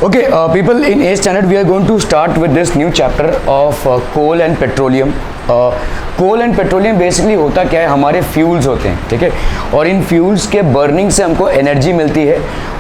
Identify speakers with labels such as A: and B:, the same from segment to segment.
A: Okay, people, in A standard we are going to start with this new chapter of coal and petroleum. Coal and petroleum basically होता क्या है, हमारे fuels होते हैं, ठीक है, और इन फ्यूल्स के बर्निंग से हमको एनर्जी मिलती है।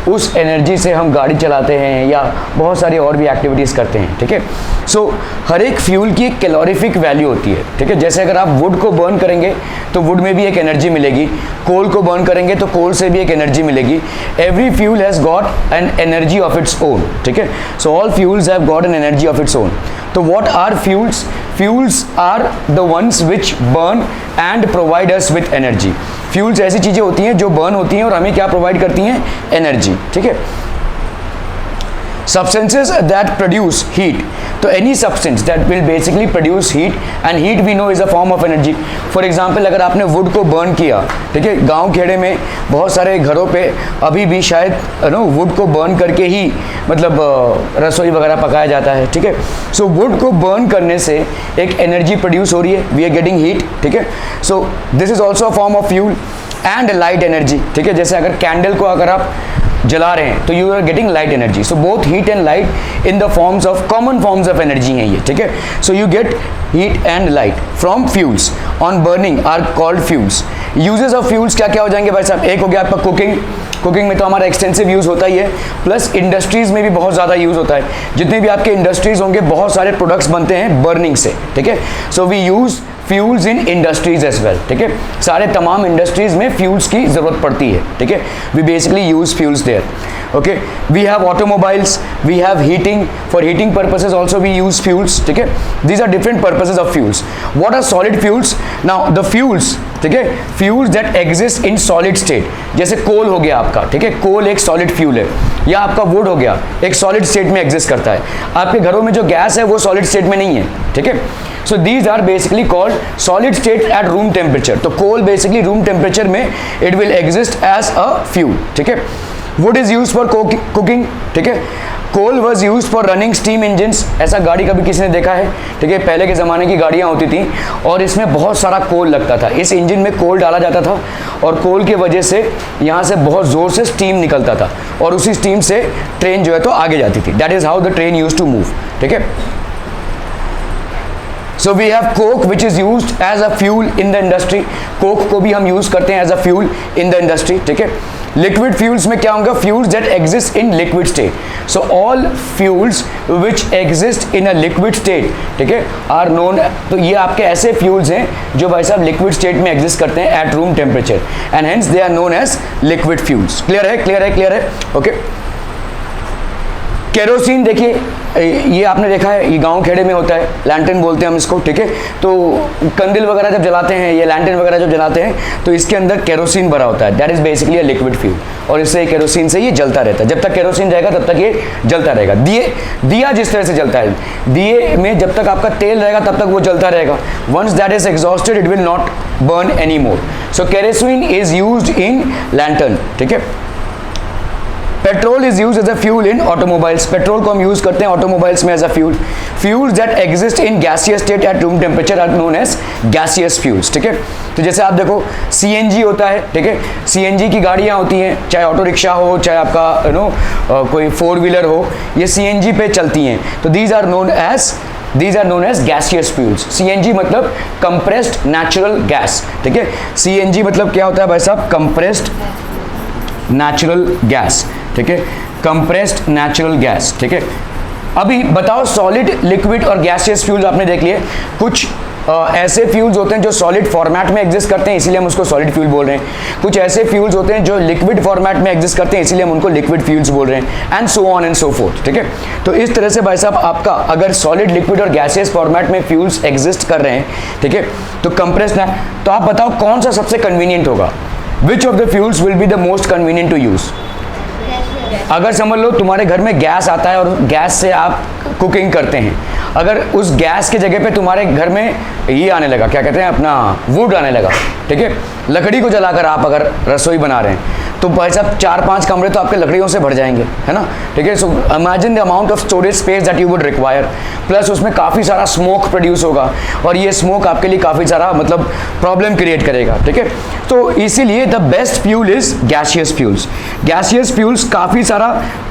A: उस एनर्जी से हम गाड़ी चलाते हैं या बहुत सारी और भी एक्टिविटीज़ करते हैं, ठीक है। सो हर एक फ्यूल की एक कैलोरीफिक वैल्यू होती है, ठीक है। जैसे अगर आप वुड को बर्न करेंगे तो वुड में भी एक एनर्जी मिलेगी, कोल को बर्न करेंगे तो कोल से भी एक एनर्जी मिलेगी। Every fuel has got an energy of its own, ठीक है। So all fuels have got an energy of its own. तो what are fuels? Fuels are the ones which burn and provide us with energy. Fuels ऐसी चीज़ें होती हैं जो burn होती हैं और हमें क्या प्रोवाइड करती हैं? एनर्जी, ठीक है। Substances that produce heat, तो any substance that will basically produce heat, and heat we know is a form of energy. For example, अगर आपने wood को burn किया, ठीक है, गांव खेड़े में बहुत सारे घरों पे अभी भी शायद wood को burn करके ही मतलब रसोई वगैरह पकाया जाता है, ठीक है। So wood को burn करने से एक energy produce हो रही है, we are getting heat, ठीक है। So this is also a form of fuel and light energy, ठीक है। जैसे अगर कैंडल को अगर आप जला रहे हैं तो you are getting light energy. So both heat and light in the forms of common forms of energy हैं ये, ठीक है। So you get heat and light from fuels on burning are called fuels. Uses of fuels क्या क्या हो जाएंगे भाई साहब? एक हो गया आपका कुकिंग, कुकिंग में तो हमारा एक्सटेंसिव यूज़ होता ही है, प्लस इंडस्ट्रीज़ में भी बहुत ज़्यादा यूज़ होता है। जितने भी आपके इंडस्ट्रीज़ होंगे बहुत सारे प्रोडक्ट्स बनते हैं बर्निंग से, ठीक है। So we use fuels in industries as well, ठीक है। सारे तमाम इंडस्ट्रीज में फ्यूल्स की ज़रूरत पड़ती है, ठीक है। We basically use fuels there, okay. We have automobiles, we have heating, for heating purposes also we use fuels, ठीक है। These are different purposes of fuels. What are solid fuels? Now the fuels, ठीक है, fuels that exist in solid state, जैसे coal हो गया आपका, ठीक है, कोल एक सॉलिड फ्यूल है, या आपका वुड हो गया एक सॉलिड स्टेट में एग्जिस्ट करता है। आपके घरों में जो गैस है वो सॉलिड स्टेट में नहीं है, ठीक है। So these are basically called solid state at room temperature. तो कोल बेसिकली रूम टेम्परेचर में it will exist as a fuel, ठीक है। Wood is use for cooking, ठीक है। Coal was use for running steam engines. ऐसा गाड़ी कभी किसी ने देखा है? ठीक है, पहले के ज़माने की गाड़ियाँ होती थी और इसमें बहुत सारा कोल लगता था। इस इंजन में कोल डाला जाता था और कोल की वजह से यहाँ से बहुत ज़ोर से स्टीम निकलता था और उसी स्टीम से ट्रेन जो है तो आगे जाती थी। That is how the train use to move, ठीक है। So we have coke which is used as a fuel in the industry. Coke को भी हम यूज़ करते हैं as a fuel in the industry, ठीक है। लिक्विड फ्यूल्स में क्या होगा? Fuels that exist in liquid state. So all fuels which exist in a liquid state, ठीक है, आर नोन। तो ये आपके ऐसे फ्यूल्स हैं जो भाई साहब लिक्विड स्टेट में एग्जिस्ट करते हैं at room temperature, and hence they are known as liquid fuels. Clear है? क्लियर है? क्लियर है? ओके। केरोसिन, देखिए ये आपने देखा है, ये गांव खेड़े में होता है, लैंटर्न बोलते हैं हम इसको, ठीक है। तो कंदिल वगैरह जब जलाते हैं, ये लैंटर्न वगैरह जब जलाते हैं तो इसके अंदर केरोसिन भरा होता है। That is basically a liquid fuel, और इससे केरोसिन से ये जलता रहता है। जब तक केरोसिन जाएगा तब तक ये जलता रहेगा। दिया जिस तरह से जलता है, दिए में जब तक आपका तेल रहेगा तब तक वो जलता रहेगा। Once that is exhausted it will not burn any more. So kerosene is used in lantern, ठीक है। Petrol is use as a fuel in automobiles. Petrol को हम यूज करते हैं ऑटोमोबाइल्स में as a fuel. Fuels that exist in gaseous state at room temperature are known as gaseous fuels, ठीक है। तो जैसे आप देखो सीएनजी होता है, ठीक है, सीएनजी की गाड़ियाँ होती हैं, चाहे ऑटो रिक्शा हो, चाहे आपका कोई 4 व्हीलर हो, ये सीएनजी पे चलती हैं। तो these are known as gaseous fuels. CNG मतलब कंप्रेस्ड नेचुरल गैस, ठीक है। सीएनजी मतलब क्या होता है भाई साहब? कंप्रेस्ड नेचुरल गैस, ठीक है, कंप्रेस्ड नेचुरल गैस, ठीक है। अभी बताओ, सॉलिड, लिक्विड और गैसियस फ्यूल्स आपने देख लिए। कुछ ऐसे फ्यूल्स होते हैं जो सॉलिड फॉर्मेट में एग्जिस्ट करते हैं, इसीलिए हम उसको सॉलिड फ्यूल बोल रहे हैं। कुछ ऐसे फ्यूल्स होते हैं जो लिक्विड फॉर्मेट में एग्जिस्ट करते हैं, इसीलिए हम उनको लिक्विड फ्यूल्स बोल रहे हैं, and so on and so fourth, ठीक है। तो इस तरह से भाई साहब आपका अगर सॉलिड, लिक्विड और गैसियस फॉर्मेट में फ्यूल्स एग्जिस्ट कर रहे हैं, ठीक है, तो कंप्रेस्ड है। तो आप बताओ कौन सा सबसे कन्वीनियंट होगा? Which of the fuels will be the most convenient to use? अगर समझ लो तुम्हारे घर में गैस आता है और गैस से आप कुकिंग करते हैं, अगर उस गैस के जगह पे तुम्हारे घर में ये आने लगा, क्या कहते हैं, अपना वुड आने लगा, ठीक है, लकड़ी को जलाकर आप अगर रसोई बना रहे हैं तो भाई साहब 4-5 कमरे तो आपके लकड़ियों से भर जाएंगे, है ना, ठीक है। So imagine the amount of storage space that you would require, plus उसमें काफ़ी सारा स्मोक प्रोड्यूस होगा और ये स्मोक आपके लिए काफ़ी सारा मतलब प्रॉब्लम क्रिएट करेगा, ठीक है। तो इसीलिए the best fuel is gaseous fuels. Gaseous fuels काफ़ी सारा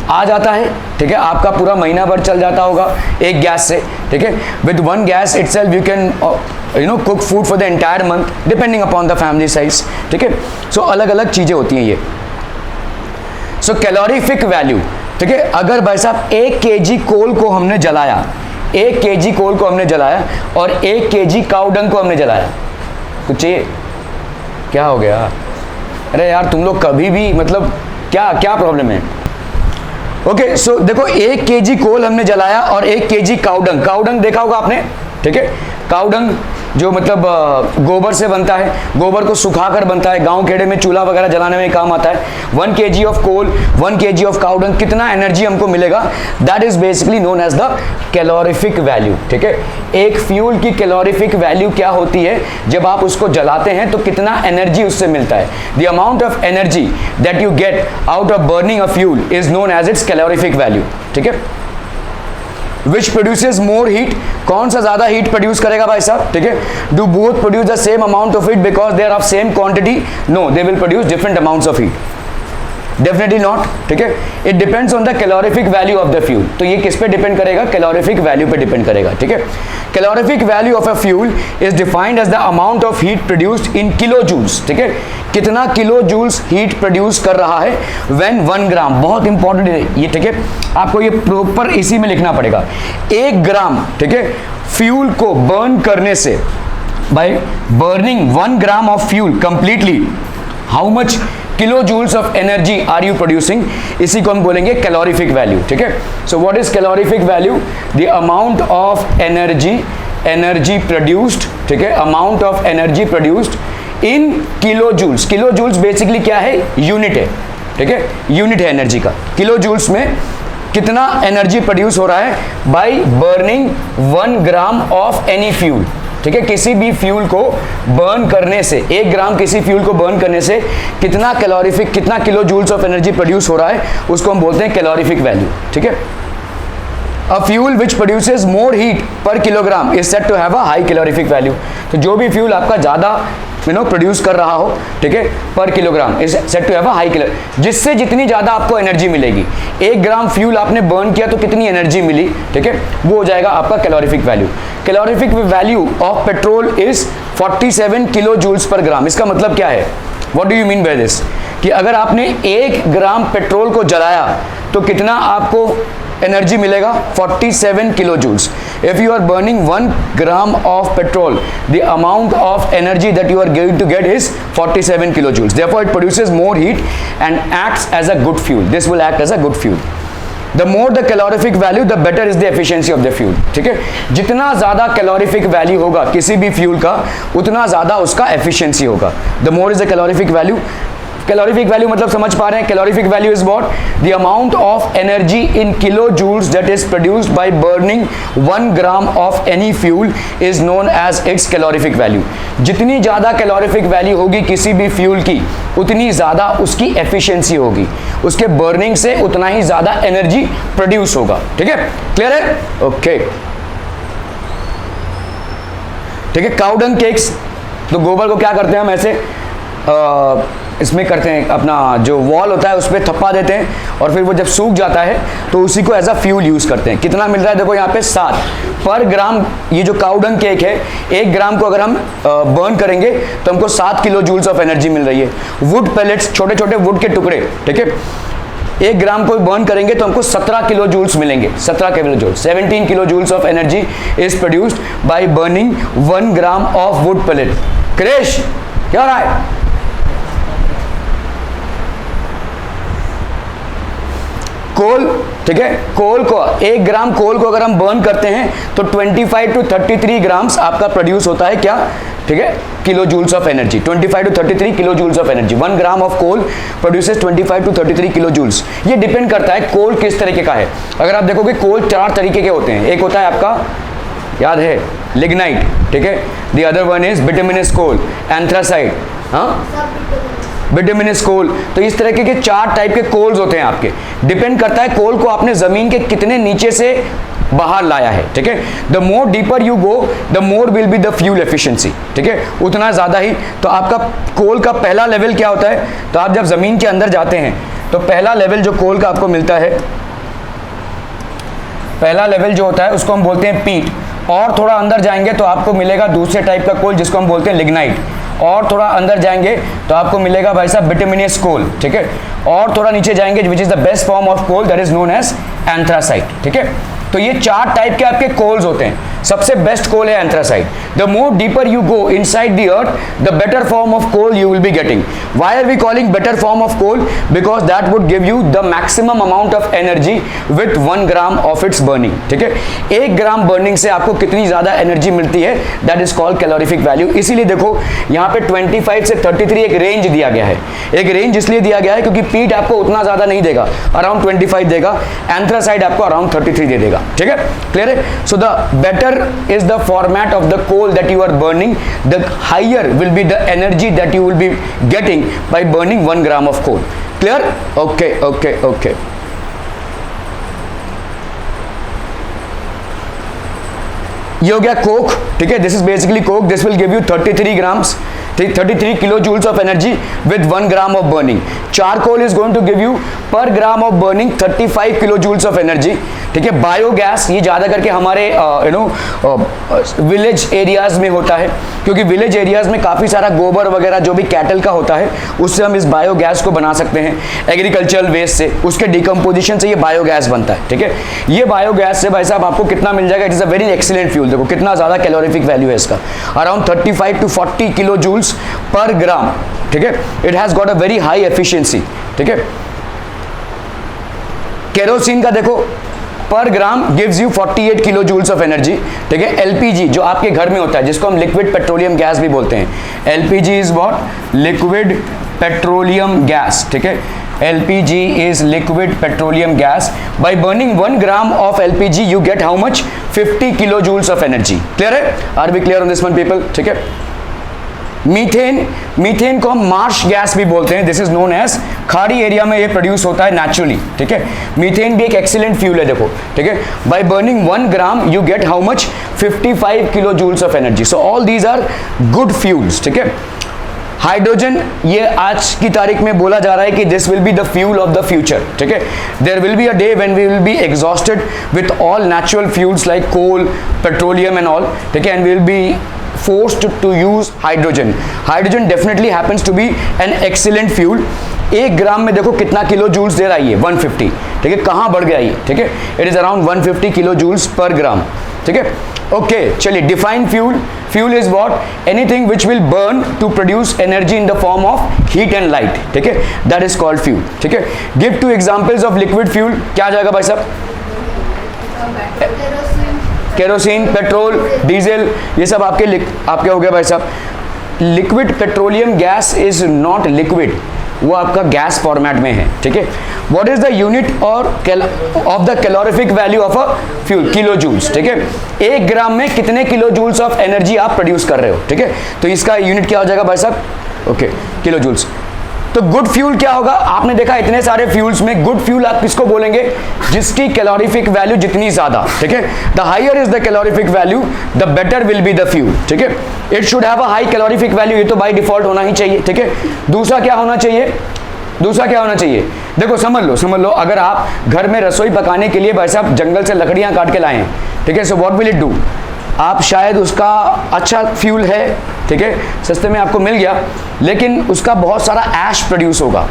A: आ जाता है, ठीक है, आपका पूरा महीना भर चल जाता होगा एक गैस से, ठीक है। With one gas itself you can cook food for the entire month depending upon the family size, ठीक है। सो अलग अलग चीज़ें होती हैं ये। सो कैलोरीफिक वैल्यू, ठीक है, अगर भाई साहब 1 kg कोल को हमने जलाया, 1 kg कोल को हमने जलाया और 1 kg काउडंग को हमने जलाया, कुछ चाहिए? क्या हो गया? अरे यार तुम लोग कभी भी मतलब क्या क्या प्रॉब्लम है? ओके, सो देखो 1 kg कोल हमने जलाया और 1 kg काउडंग, काउडंग देखा होगा आपने, ठीक है। काउडंग जो मतलब गोबर से बनता है, गोबर को सुखाकर बनता है, गांव खेड़े में चूल्हा वगैरह जलाने में काम आता है। 1 kg of coal, 1 kg of cow dung, कितना एनर्जी हमको मिलेगा? That is basically known as the calorific value, ठीक है। एक फ्यूल की कैलोरीफिक वैल्यू क्या होती है? जब आप उसको जलाते हैं तो कितना एनर्जी उससे मिलता है। The amount of energy that you get out of burning a fuel is known as its calorific value, ठीक है। Which produces more heat, कौन सा ज्यादा हीट प्रोड्यूस करेगा भाई साहब, ठीक है। Do both produce the same amount of heat because they are of same quantity? No, they will produce different amounts of heat. Definitely not, ठीक है। It depends on the calorific value of the fuel. तो ये किस पे depend करेगा? Calorific value पे depend करेगा, ठीक है। Calorific value of a fuel is defined as the amount of heat produced in kilo joules, ठीक है। कितना किलो जूल्स हीट प्रोड्यूस कर रहा है व्हेन 1 ग्राम, बहुत इंपॉर्टेंट है ये, ठीक है। आपको ये प्रॉपर इसी में लिखना पड़ेगा। 1 ग्राम, ठीक है, फ्यूल को बर्न करने से, by burning 1 gram of fuel completely, how much kilo joules of energy are you producing? इसी को हम बोलेंगे कैलोरीफिक वैल्यू, ठीक है। So what is calorific value? The amount of energy produced, ठीक है, amount of energy produced in kilo joules. Kilo joules basically क्या है? यूनिट है, ठीक है, यूनिट है एनर्जी का। किलो जूल्स में कितना एनर्जी प्रोड्यूस हो रहा है by burning 1 gram of any fuel, ठीक है। किसी भी फ्यूल को बर्न करने से, 1 ग्राम किसी फ्यूल को बर्न करने से कितना कैलोरीफिक, कितना kilo joules of energy produce हो रहा है, उसको हम बोलते हैं कैलोरीफिक वैल्यू, ठीक है। A fuel which produces more heat per kilogram is said to have a high calorific value. तो जो भी फ्यूल आपका ज्यादा प्रोड्यूस कर रहा हो, ठीक है, पर kilogram is said to have a high kilo, जिससे जितनी ज्यादा आपको एनर्जी मिलेगी। 1 ग्राम फ्यूल आपने बर्न किया तो कितनी एनर्जी मिली, ठीक है, वो हो जाएगा आपका calorific value. Calorific value of petrol is 47 kilo joules per gram. इसका मतलब क्या है? What do you mean by this? कि अगर आपने 1 ग्राम पेट्रोल को जलाया तो कितना आपको एनर्जी मिलेगा? 47 kilo joules. If you are burning 1 gram of petrol, the amount of energy that you are going to get is 47 kilo joules. Therefore, it produces more heat and acts as a good fuel. This will act as a good fuel. The more the calorific value, the better is the efficiency of the fuel, ठीक है। जितना ज्यादा calorific value होगा किसी भी fuel का, उतना ज्यादा उसका एफिशिएंसी होगा। The more is the calorific value, calorific value मतलब समझ पा रहे हैं? Calorific value is what? The amount of energy in kilo joules that is produced by burning 1 gram of any fuel is known as its calorific value. जितनी ज्यादा calorific value होगी किसी भी फ्यूल की, उतनी ज्यादा उसकी एफिशिएंसी होगी, उसके बर्निंग से उतना ही ज्यादा एनर्जी प्रोड्यूस होगा, ठीक है। क्लियर है? ओके, ठीक है। काउडंग केक्स, तो गोबर को क्या करते हैं हम ऐसे इसमें करते हैं, अपना जो वॉल होता है उस पर थप्पा देते हैं और फिर वो जब सूख जाता है तो उसी को एज अ फ्यूल यूज करते हैं। कितना मिल रहा है? देखो यहाँ पे 7 पर ग्राम। ये जो काउडंग केक है, 1 ग्राम को अगर हम बर्न करेंगे तो हमको 7 किलो जूल्स ऑफ एनर्जी मिल रही है। वुड पैलेट्स, छोटे छोटे वुड के टुकड़े, ठीक है, 1 ग्राम को बर्न करेंगे तो हमको 17 किलो जूल्स मिलेंगे। 17 kilo joules, 17 kilo joules of energy is produced by burning 1 gram of wood pellet. क्रेश, क्या हो रहा है? कोल, ठीक है, कोल को 1 ग्राम कोल को अगर हम बर्न करते हैं तो 25 to 33 ग्राम्स आपका प्रोड्यूस होता है क्या, ठीक है, kilo joules of energy. 25 to 33 kilo joules of energy. 1 gram of coal produces 25 to 33 kilo joules. ये डिपेंड करता है कोल किस तरीके का है। अगर आप देखोगे कोल 4 तरीके के होते हैं। एक होता है आपका, याद है, लिग्नाइट, ठीक है, the other one is bituminous coal, anthracite, हाँ, बिटुमिनस कोल। तो इस तरह के 4 टाइप के कोल्स होते हैं आपके। डिपेंड करता है कोल को आपने जमीन के कितने नीचे से बाहर लाया है, ठीक है। The more deeper you go the more will be the fuel efficiency, ठीक है, उतना ज़्यादा ही। तो आपका कोल का पहला लेवल क्या होता है, तो आप जब ज़मीन के अंदर जाते हैं तो पहला लेवल जो कोल का आपको मिलता है, पहला लेवल जो होता है उसको हम बोलते हैं पीट। और थोड़ा अंदर जाएंगे तो आपको मिलेगा दूसरे टाइप का कोल जिसको हम बोलते हैं लिग्नाइट। और थोड़ा अंदर जाएंगे तो आपको मिलेगा भाई साहब बिटुमिनस कोल, ठीक है। और थोड़ा नीचे जाएंगे which is the best form of coal that is known as anthracite, ठीक है। तो ये 4 टाइप के आपके कोल्स होते हैं। सबसे बेस्ट कोल है anthracite. The more deeper you go inside the earth the better form of coal you will be getting. Why are we calling better form of coal, because that would give you the maximum amount of energy with 1 gram of its burning, ठीक है। 1 ग्राम burning से आपको कितनी ज्यादा energy मिलती है, that is called calorific value. इसीलिए देखो यहाँ पे 25 से 33 एक रेंज दिया गया है। एक रेंज इसलिए दिया गया है क्योंकि पीट आपको उतना ज्यादा नहीं देगा, अराउंड 25 देगा, एंथ्रासाइट आपको अराउंड 33 दे देगा, ठीक है। क्लियर है। So the better is the format of the coal that you are burning, the higher will be the energy that you will be getting by burning 1 gram of coal. Clear, okay okay okay. ये हो गया coke, ठीक है। This is basically coke. This will give you 33 grams, 33 kilo joules of energy with 1 gram of burning. Charcoal is going to give you पर gram of burning 35 kilo joules of energy, ठीक है। Biogas ये ज़्यादा करके हमारे village areas में होता है, क्योंकि विलेज एरियाज में काफ़ी सारा गोबर वगैरह जो भी कैटल का होता है उससे हम इस बायोगैस को बना सकते हैं। एग्रीकल्चरल वेस्ट से, उसके डिकम्पोजिशन से ये बायोगैस बनता है, ठीक है। ये बायोगैस से भाई साहब आपको कितना मिल जाएगा, it is a very excellent fuel. देखो कितना ज़्यादा कैलोरीफिक वैल्यू है इसका, around 35 to 40 kilo joules per gram, ठीक है। It has got a very high efficiency, ठीक है। केरोसिन का देखो per gram gives you 48 kilo joules of energy, ठीक है। एलपीजी जो आपके घर में होता है जिसको हम लिक्विड पेट्रोलियम गैस भी बोलते हैं, LPG is what, liquid petroleum gas, ठीक है। LPG is liquid petroleum gas. By burning 1 gram of LPG, you get how much? 50 kilojoules of energy. Clear है? Are we clear on this one, people? ठीक है। Methane को हम Marsh gas भी बोलते हैं। दिस इज नोन एज, खाड़ी area में ये प्रोड्यूस होता है नेचुरली, ठीक है। मीथेन भी एक एक्सीलेंट फ्यूल है, देखो, ठीक है। By burning 1 gram you get how much, 55 kilo joules of energy. So all these are good fuels, ठीक है। हाइड्रोजन, ये आज की तारीख में बोला जा रहा है कि this will be the fuel of the future, ठीक है। There will be a day when we will be exhausted with all natural fuels like coal, petroleum and all, ठीक है, and we will be forced to use hydrogen. Hydrogen definitely happens to be an excellent fuel. 1 gram में देखो कितना kilo joules दे रहा है ये, 150, ठीक है। कहाँ बढ़ गया ये, ठीक है। It is around 150 kilo joules per gram, ठीक है। ओके, चलिए define fuel. Fuel is what, anything which will burn to produce energy in the form of heat and light, ठीक है, दैट इज कॉल्ड फ्यूल, ठीक है। Give 2 examples of liquid fuel. क्या आ जाएगा भाई साहब? केरोसिन, पेट्रोल, डीजल, ये सब आपके हो गया भाई साहब। Liquid petroleum gas is not liquid, वो आपका गैस फॉर्मेट में है, ठीक है। व्हाट इज द यूनिट और of the calorific value of a fuel, kilo joules, ठीक है। 1 ग्राम में कितने किलो जूल्स ऑफ एनर्जी आप प्रोड्यूस कर रहे हो, ठीक है। तो इसका यूनिट क्या हो जाएगा भाई साहब? Okay, kilo joules. तो गुड फ्यूल क्या होगा? आपने देखा इतने सारे फ्यूल्स में गुड फ्यूल आप किसको बोलेंगे? जिसकी कैलोरीफिक वैल्यू जितनी ज्यादा, ठीक है। The higher is the calorific value the better will be the fuel, ठीक है। It should have a high calorific value, ये तो बाय डिफॉल्ट होना ही चाहिए, ठीक है। दूसरा क्या होना चाहिए? देखो समझ लो अगर आप घर में रसोई पकाने के लिए भाई साहब जंगल से लकड़ियां काट के लाए हैं, ठीक है। So what will it do? आप शायद उसका अच्छा फ्यूल है, ठीक है, सस्ते में आपको मिल गया, लेकिन उसका बहुत सारा ऐश प्रोड्यूस होगा,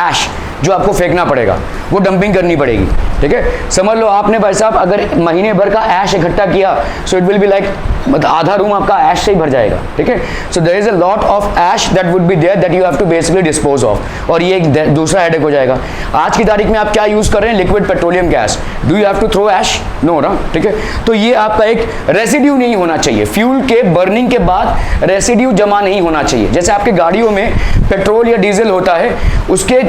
A: ऐश जो आपको फेंकना पड़ेगा, वो डंपिंग करनी पड़ेगी, ठीक है। समझ लो आपने भाई साहब अगर महीने भर का ऐश इकट्ठा किया, so it will be like, मतलब आधा रूम आपका ऐश से ही भर जाएगा, ठीक है। So there is a lot of ash that would be there that you have to basically dispose of, और ये एक दूसरा हेडेक हो जाएगा। आज की तारीख में आप क्या यूज कर रहे हैं? Liquid petroleum gas. Do you have to throw ash? No ना, ठीक है। तो ये आपका एक रेसिड्यू नहीं होना चाहिए, फ्यूल के बर्निंग के बाद रेसिड्यू जमा नहीं होना चाहिए। जैसे आपके गाड़ियों में पेट्रोल या डीजल होता है, उसके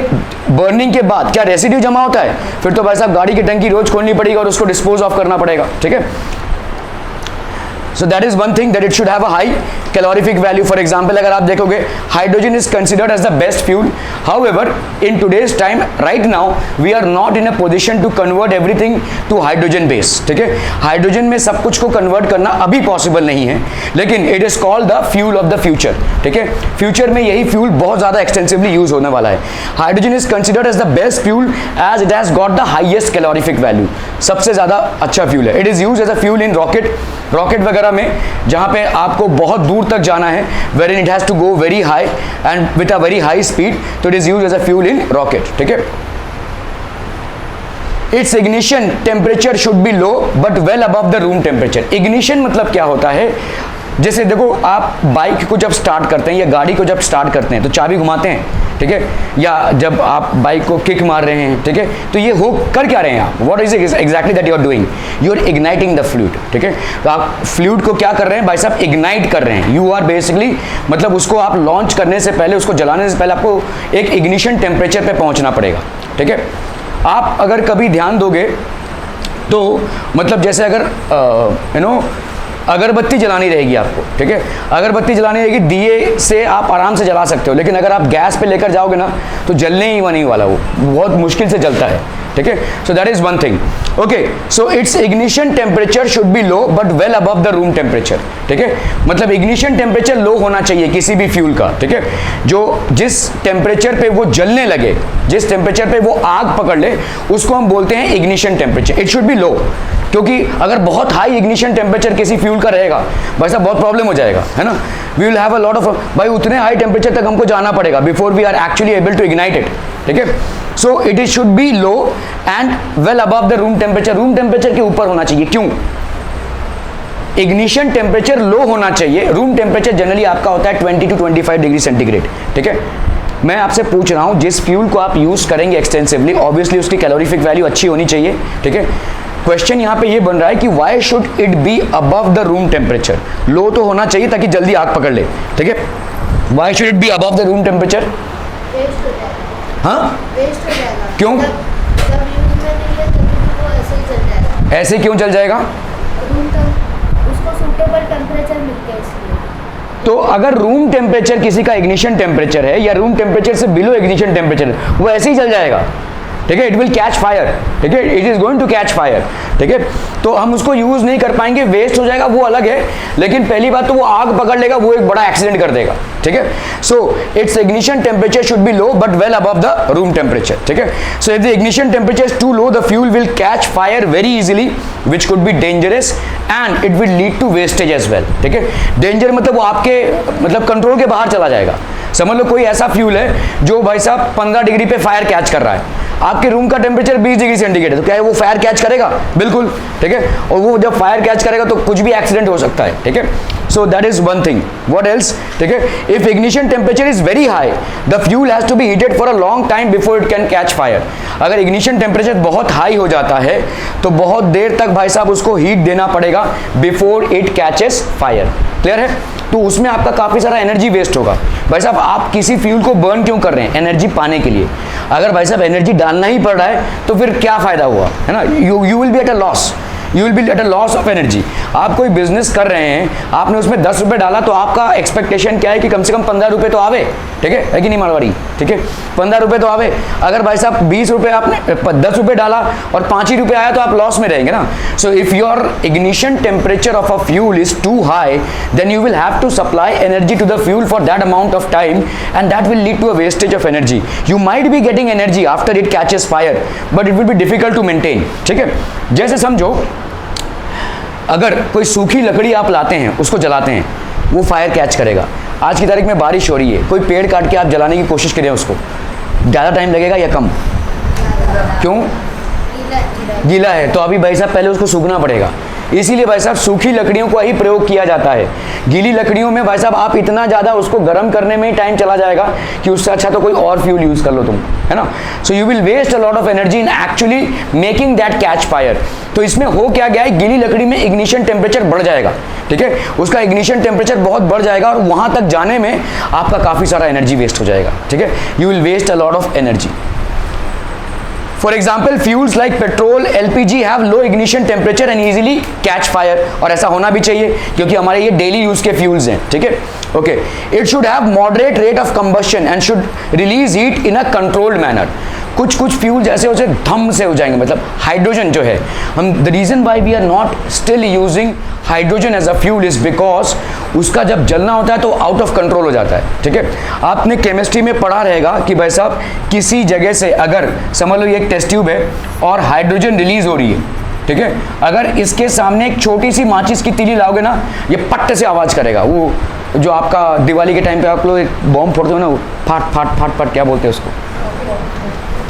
A: बर्निंग के बाद क्या रेसिड्यू जमा होता है? फिर तो भाई साहब गाड़ी की टंकी रोज खोलनी पड़ेगी और उसको डिस्पोज ऑफ करना पड़ेगा, ठीक है। So that is one thing that it should have a high calorific value. For example अगर आप देखोगे hydrogen is considered as the best fuel. However in today's time right now we are not in a position to convert everything to hydrogen base. ठीक है, hydrogen में सब कुछ को convert करना अभी पॉसिबल नहीं है, लेकिन it is called the fuel of the future. ठीक है, फ्यूचर में यही फ्यूल बहुत ज्यादा एक्सटेंसिवली यूज होने वाला है. Hydrogen is considered as the best fuel as it has got the highest calorific value. सबसे ज्यादा अच्छा फ्यूल है. It is use as a fuel in rocket वगैरह में, जहां पे आपको बहुत दूर तक जाना है, wherein it has to go very high and with a very high speed, तो it is use as a fuel in rocket. ठीक है, its ignition temperature should be low but well above the room temperature. Ignition मतलब क्या होता है, जैसे देखो आप बाइक को जब स्टार्ट करते हैं या गाड़ी को जब स्टार्ट करते हैं तो चाबी घुमाते हैं. ठीक है, या जब आप बाइक को किक मार रहे हैं, ठीक है, तो ये हो कर क्या रहे हैं आप, what is exactly that you are doing, you are igniting the fluid. ठीक है, तो आप फ्लूइड को क्या कर रहे हैं भाई साहब, इग्नाइट कर रहे हैं. यू आर बेसिकली मतलब उसको आप लॉन्च करने से पहले, उसको जलाने से पहले आपको एक इग्निशन टेम्परेचर पे पहुंचना पड़ेगा. ठीक है, आप अगर कभी ध्यान दोगे तो मतलब जैसे अगर अगरबत्ती जलानी रहेगी आपको. ठीक है, अगरबत्ती जलानी रहेगी, दिए से आप आराम से जला सकते हो, लेकिन अगर आप गैस पे लेकर जाओगे ना तो जलने ही नहीं वाला, वो बहुत मुश्किल से जलता है. ठीक है, so that is one thing. Okay, so its ignition temperature should be low but well above the room temperature. ठीक है, मतलब इग्निशन टेम्परेचर लो होना चाहिए किसी भी फ्यूल का. ठीक है, जो जिस टेम्परेचर पे वो जलने लगे, जिस टेम्परेचर पे वो आग पकड़ ले, उसको हम बोलते हैं ignition temperature. It should be low, क्योंकि अगर बहुत हाई इग्निशन टेम्परेचर किसी फ्यूल का रहेगा भाई साहब बहुत प्रॉब्लम हो जाएगा, है ना. We will have a lot of, भाई उतने हाई टेम्परेचर तक हमको जाना पड़ेगा before we are actually able to ignite it. ठीक है, so it is should be low and well above the room temperature. Room temperature के ऊपर होना चाहिए. क्यों? इग्निशन टेम्परेचर लो होना चाहिए. रूम टेम्परेचर जनरली आपका होता है 20 to 25 डिग्री सेंटीग्रेड. ठीक है, मैं आपसे पूछ रहा हूं जिस फ्यूल को आप यूज करेंगे एक्सटेंसिवली, ऑब्वियसली उसकी कैलोरीफिक वैल्यू अच्छी होनी चाहिए. ठीक है, क्वेश्चन यहां पे ये बन रहा है कि why should it be above the room temperature. Low तो होना चाहिए ताकि जल्दी आग पकड़ ले. ठीक है, why should it be above the room temperature.
B: Waste हो जाएगा.
A: हाँ,
B: वेस्ट हो जाएगा.
A: क्यों?
B: जब यूज में नहीं है तभी भी वो ऐसे ही चल जाएगा.
A: ऐसे क्यों चल जाएगा?
B: रूम उसको सूटेबल टेम्परेचर मिलता है इसलिए.
A: तो अगर रूम टेम्परेचर किसी का इग्निशन टेम्परेचर है या रूम टेम्परेचर से बिलो इग्निशन टेम्परेचर है, वो ऐसे ही चल जाएगा. ठीक है, इट विल कैच फायर. ठीक है, it is going to catch fire. ठीक है, तो हम उसको यूज नहीं कर पाएंगे, वेस्ट हो जाएगा, वो अलग है, लेकिन पहली बात तो वो आग पकड़ लेगा, वो एक बड़ा एक्सीडेंट कर देगा. ठीक है, so its ignition temperature should be low but well above the room temperature. ठीक है, so if the ignition temperature is too low the fuel will catch fire very easily which could be dangerous and it will lead to wastage as well. ठीक है, danger मतलब वो आपके मतलब control के बाहर चला जाएगा. समझ लो कोई ऐसा फ्यूल है जो भाई साहब 15 डिग्री पे फायर कैच कर रहा है, आपके रूम का टेम्परेचर 20 डिग्री सेंटीग्रेड है, तो क्या है वो फायर कैच करेगा? बिल्कुल. ठीक है, और वो जब फायर कैच करेगा तो कुछ भी एक्सीडेंट हो सकता है. ठीक है, so that is one thing. What else? ठीक है, if ignition temperature is very high the fuel has to be heated for a long time before it can catch fire. अगर इग्निशन टेम्परेचर बहुत high हो जाता है तो बहुत देर तक भाई साहब उसको हीट देना पड़ेगा before it catches fire. Clear है? तो उसमें आपका काफी सारा एनर्जी वेस्ट होगा. भाई साहब आप किसी फ्यूल को बर्न क्यों कर रहे हैं? एनर्जी पाने के लिए. अगर भाई साहब एनर्जी डालना ही पड़ रहा है तो फिर क्या फायदा हुआ, है ना. You will B at a loss. You will B at a loss of energy. आप कोई बिजनेस कर रहे हैं, आपने उसमें 10 रुपए डाला तो आपका एक्सपेक्टेशन क्या है कि कम से कम 15 रुपए तो आवे. ठीक है कि नहीं मारवाड़ी? ठीक है, 15 रुपए तो आवे. अगर भाई साहब 20 रुपए आपने 10 रुपए डाला और 5 ही रुपए आया तो आप लॉस में रहेंगे ना. So if your ignition temperature of a fuel is too high then you will have to supply energy to the fuel for that amount of time and that will lead to a wastage of energy. You might be getting energy after it catches fire but it will be difficult to maintain. ठीक है, जैसे समझो अगर कोई सूखी लकड़ी आप लाते हैं, उसको जलाते हैं, वो फायर कैच करेगा. आज की तारीख में बारिश हो रही है, कोई पेड़ काट के आप जलाने की कोशिश करें, उसको ज़्यादा टाइम लगेगा या कम? क्यों? गीला है तो अभी भाई साहब पहले उसको सूखना पड़ेगा. इसीलिए भाई साहब सूखी लकड़ियों का ही प्रयोग किया जाता है. गीली लकड़ियों में भाई साहब आप इतना ज़्यादा उसको गर्म करने में ही टाइम चला जाएगा कि उससे अच्छा तो कोई और फ्यूल यूज़ कर लो तुम, है ना. So you will waste a lot of energy in actually making that catch fire. तो इसमें हो क्या गया है, गीली लकड़ी में इग्निशन टेम्परेचर बढ़ जाएगा. ठीक है, उसका इग्निशन टेम्परेचर बहुत बढ़ जाएगा और वहाँ तक जाने में आपका काफ़ी सारा एनर्जी वेस्ट हो जाएगा. ठीक है, you will waste a lot of energy. For example fuels like petrol, LPG have low ignition temperature and easily catch fire, और ऐसा होना भी चाहिए क्योंकि हमारे ये डेली यूज के फ्यूल्स हैं, ठीक है। Okay, it should have moderate rate of combustion and should release heat in a controlled manner. कुछ फ्यूल्स ऐसे होते धम से हो जाएंगे, मतलब हाइड्रोजन जो है, हम the reason why we are not still using hydrogen as a fuel is because उसका जब जलना होता है तो आउट ऑफ कंट्रोल हो जाता है, ठीक है। आपने केमिस्ट्री में पढ़ा रहेगा कि भाई साहब किसी जगह से अगर समझ लो ये एक टेस्ट ट्यूब है और हाइड्रोजन रिलीज हो रही है, ठीक है, अगर इसके सामने एक छोटी सी माचिस की तीली लाओगे ना, ये पट्ट से आवाज करेगा। वो जो आपका दिवाली के टाइम पे आप लोग एक बॉम्ब फोड़ते हो ना, वो फाट फाट फाट फाट क्या बोलते हैं उसको,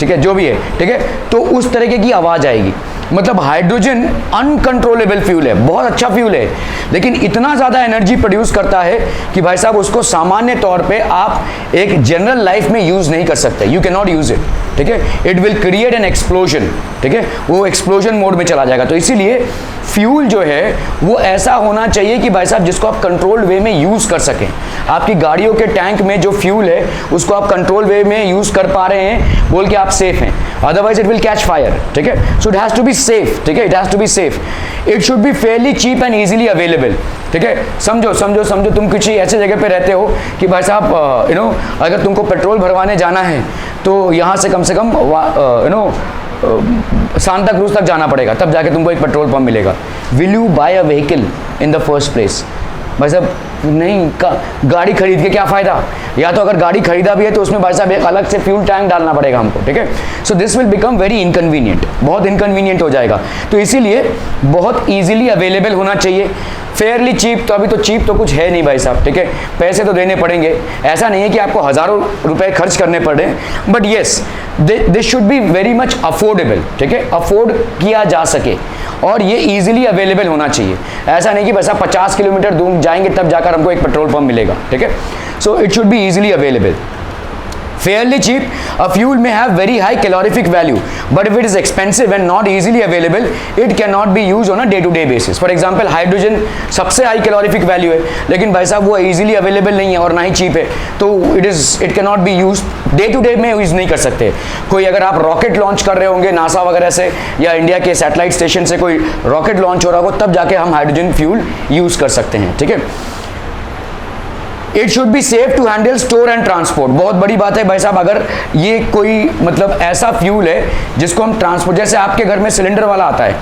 A: ठीक है, जो भी है, ठीक है, तो उस तरीके की आवाज आएगी। मतलब हाइड्रोजन अनकंट्रोलेबल फ्यूल है, बहुत अच्छा फ्यूल है, लेकिन इतना ज़्यादा एनर्जी प्रोड्यूस करता है कि भाई साहब उसको सामान्य तौर पे आप एक जनरल लाइफ में यूज़ नहीं कर सकते, you can not use it, ठीक है, it will create an explosion, ठीक है, वो एक्सप्लोजन मोड में चला जाएगा। तो इसीलिए फ्यूल जो है वो ऐसा होना चाहिए कि भाई साहब जिसको आप कंट्रोल्ड वे में यूज़ कर सकें। आपकी गाड़ियों के टैंक में जो फ्यूल है उसको आप कंट्रोल वे में यूज़ कर पा रहे हैं बोल के आप सेफ हैं, otherwise it will catch fire, ठीक है। So it has to be safe, ठीक है, it has to be safe. It should be fairly cheap and easily available, ठीक है। समझो समझो समझो तुम किसी ऐसे जगह पे रहते हो कि भाई साहब अगर तुमको पेट्रोल भरवाने जाना है तो यहाँ से कम सांता क्रूज तक जाना पड़ेगा, तब जाके तुमको एक पेट्रोल पंप मिलेगा। Will you buy a vehicle in the first place? भाई साहब नहीं, गाड़ी खरीद के क्या फ़ायदा, या तो अगर गाड़ी खरीदा भी है तो उसमें भाई साहब एक अलग से फ्यूल टैंक डालना पड़ेगा हमको, ठीक है। So this will become very inconvenient, बहुत इनकन्वीनियंट हो जाएगा। तो इसीलिए बहुत ईजिली अवेलेबल होना चाहिए, फेयरली चीप। तो अभी तो चीप तो कुछ है नहीं भाई साहब, ठीक है, पैसे तो देने पड़ेंगे, ऐसा नहीं है कि आपको हज़ारों रुपए खर्च करने पड़े, but yes this should be very much affordable, ठीक है, अफोर्ड किया जा सके और ये इजीली अवेलेबल होना चाहिए। ऐसा नहीं कि बस आप 50 किलोमीटर दूर जाएंगे तब जाकर हमको एक पेट्रोल पंप मिलेगा, ठीक है। So it should be easily available. Fairly cheap, a fuel may have very high calorific value, but if it is expensive and not easily available, it cannot be used on a day-to-day basis. For example, hydrogen सबसे high calorific value है, लेकिन भाई साहब वो easily available नहीं है और ना ही cheap है, तो it cannot be used day-to-day में यूज नहीं कर सकते। कोई अगर आप रॉकेट लॉन्च कर रहे होंगे नासा वगैरह से या इंडिया के सैटेलाइट स्टेशन से कोई रॉकेट लॉन्च हो रहा होगा, तब जाके हम हाइड्रोजन फ्यूल यूज कर सकते हैं, ठीक है। It should be safe to handle store and transport. बहुत बड़ी बात है भाई साहब, अगर ये कोई मतलब ऐसा फ्यूल है जिसको हम ट्रांसपोर्ट, जैसे आपके घर में सिलेंडर वाला आता है,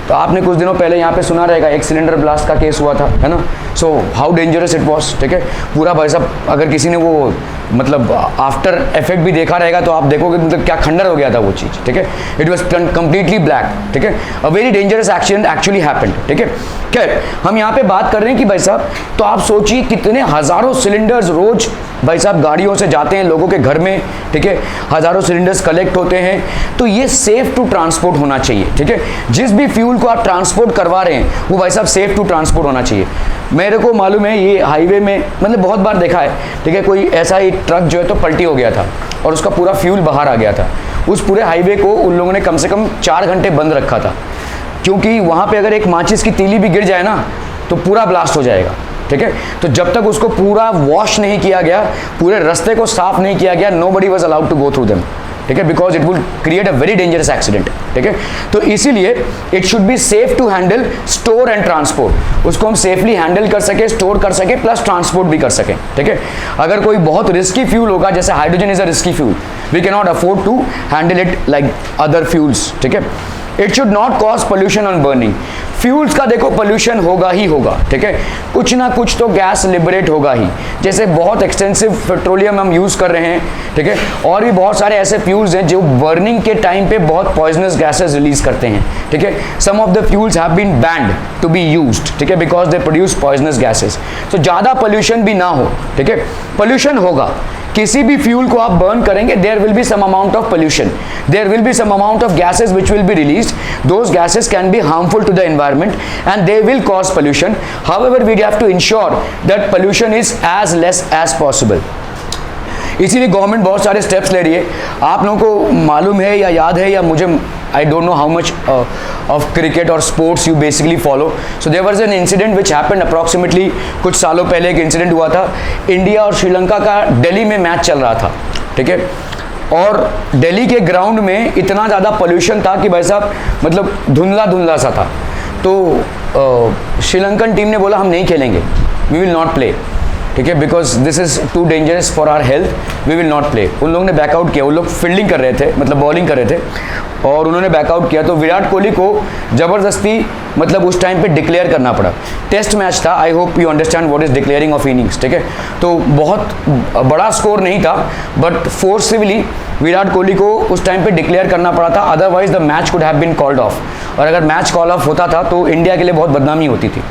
A: तो आपने कुछ दिनों पहले यहाँ पे सुना रहेगा एक सिलेंडर ब्लास्ट का केस हुआ था, है ना। So how dangerous it was, ठीक है। पूरा भाई साहब अगर किसी ने वो मतलब आफ्टर इफेक्ट भी देखा रहेगा तो आप देखोगे मतलब क्या खंडर हो गया था वो चीज़, ठीक है। इट वॉज कंप्लीटली ब्लैक, ठीक है। अ very dangerous accident actually happened, ठीक है। खैर हम यहाँ पे बात कर रहे हैं कि भाई साहब, तो आप सोचिए कितने हज़ारों सिलेंडर्स रोज भाई साहब गाड़ियों से जाते हैं लोगों के घर में, ठीक है, हज़ारों सिलेंडर्स कलेक्ट होते हैं, तो ये सेफ टू ट्रांसपोर्ट होना चाहिए, ठीक है। जिस भी फ्यूल को आप ट्रांसपोर्ट करवा रहे हैं वो भाई साहब सेफ टू ट्रांसपोर्ट होना चाहिए। मेरे को मालूम है ये हाईवे में मतलब बहुत बार देखा है, ठीक है, कोई ऐसा ही ट्रक जो है तो पलटी हो गया था और उसका पूरा फ्यूल बाहर आ गया था। उस पूरे हाईवे को उन लोगों ने कम से कम 4 घंटे बंद रखा था, क्योंकि वहाँ पे अगर एक माचिस की तीली भी गिर जाए ना तो पूरा ब्लास्ट हो जाएगा, ठीक है। तो जब तक उसको पूरा वॉश नहीं किया गया, पूरे रास्ते को साफ नहीं किया गया, nobody was allowed to go through them, ठीक है, because it will create a very dangerous accident, ठीक है। तो इसीलिए it should be safe to handle store and transport, उसको हम सेफली हैंडल कर सके, स्टोर कर सके, प्लस ट्रांसपोर्ट भी कर सके, ठीक है। अगर कोई बहुत रिस्की फ्यूल होगा, जैसे hydrogen is a risky fuel, we can not afford to handle it like other fuels, ठीक है। It should not cause pollution on burning. Fuels का देखो पोल्यूशन होगा ही होगा, ठीक है, कुछ ना कुछ तो गैस लिबरेट होगा ही। जैसे बहुत एक्सटेंसिव पेट्रोलियम हम यूज़ कर रहे हैं, ठीक है, और भी बहुत सारे ऐसे फ्यूल्स हैं जो बर्निंग के टाइम पे बहुत पॉइजनस गैसेस रिलीज करते हैं, ठीक है। Some of the fuels have been banned to be used, ठीक है, because they produce poisonous gases. तो ज़्यादा पोल्यूशन भी ना हो, ठीक है, पोल्यूशन होगा। किसी भी फ्यूल को आप बर्न करेंगे, there will be some amount of pollution, there will be some amount of gases which will be released, those gases can be harmful to the environment and they will cause pollution. However, we have to ensure that pollution is as less as possible. इसीलिए government बहुत सारे steps ले रही है। आप लोगों को मालूम है या याद है, या मुझे I don't know how much of cricket और sports you basically follow. So there was an incident which happened approximately कुछ सालों पहले। एक इंसिडेंट हुआ था, इंडिया और श्रीलंका का दिल्ली में मैच चल रहा था, ठीक है। और दिल्ली के ग्राउंड में इतना ज़्यादा पोल्यूशन था कि भाई साहब मतलब धुंधला धुंधला सा था। तो श्रीलंकन टीम ने बोला हम नहीं खेलेंगे, वी विल नॉट प्ले, ठीक है, because this is too dangerous for our health, we will not play. उन लोगों ने बैकआउट किया, उन लोग फील्डिंग कर रहे थे, मतलब बॉलिंग कर रहे थे और उन्होंने बैकआउट किया। तो विराट कोहली को ज़बरदस्ती मतलब उस टाइम पे डिक्लेयर करना पड़ा। टेस्ट मैच था, I hope you understand what is declaring of innings, ठीक है। तो बहुत बड़ा स्कोर नहीं था, बट फोर्सफुली विराट कोहली को उस टाइम पे डिक्लेयर करना पड़ा था, otherwise the match could have been called off. और अगर मैच कॉल ऑफ होता था तो इंडिया के लिए बहुत बदनामी होती थी।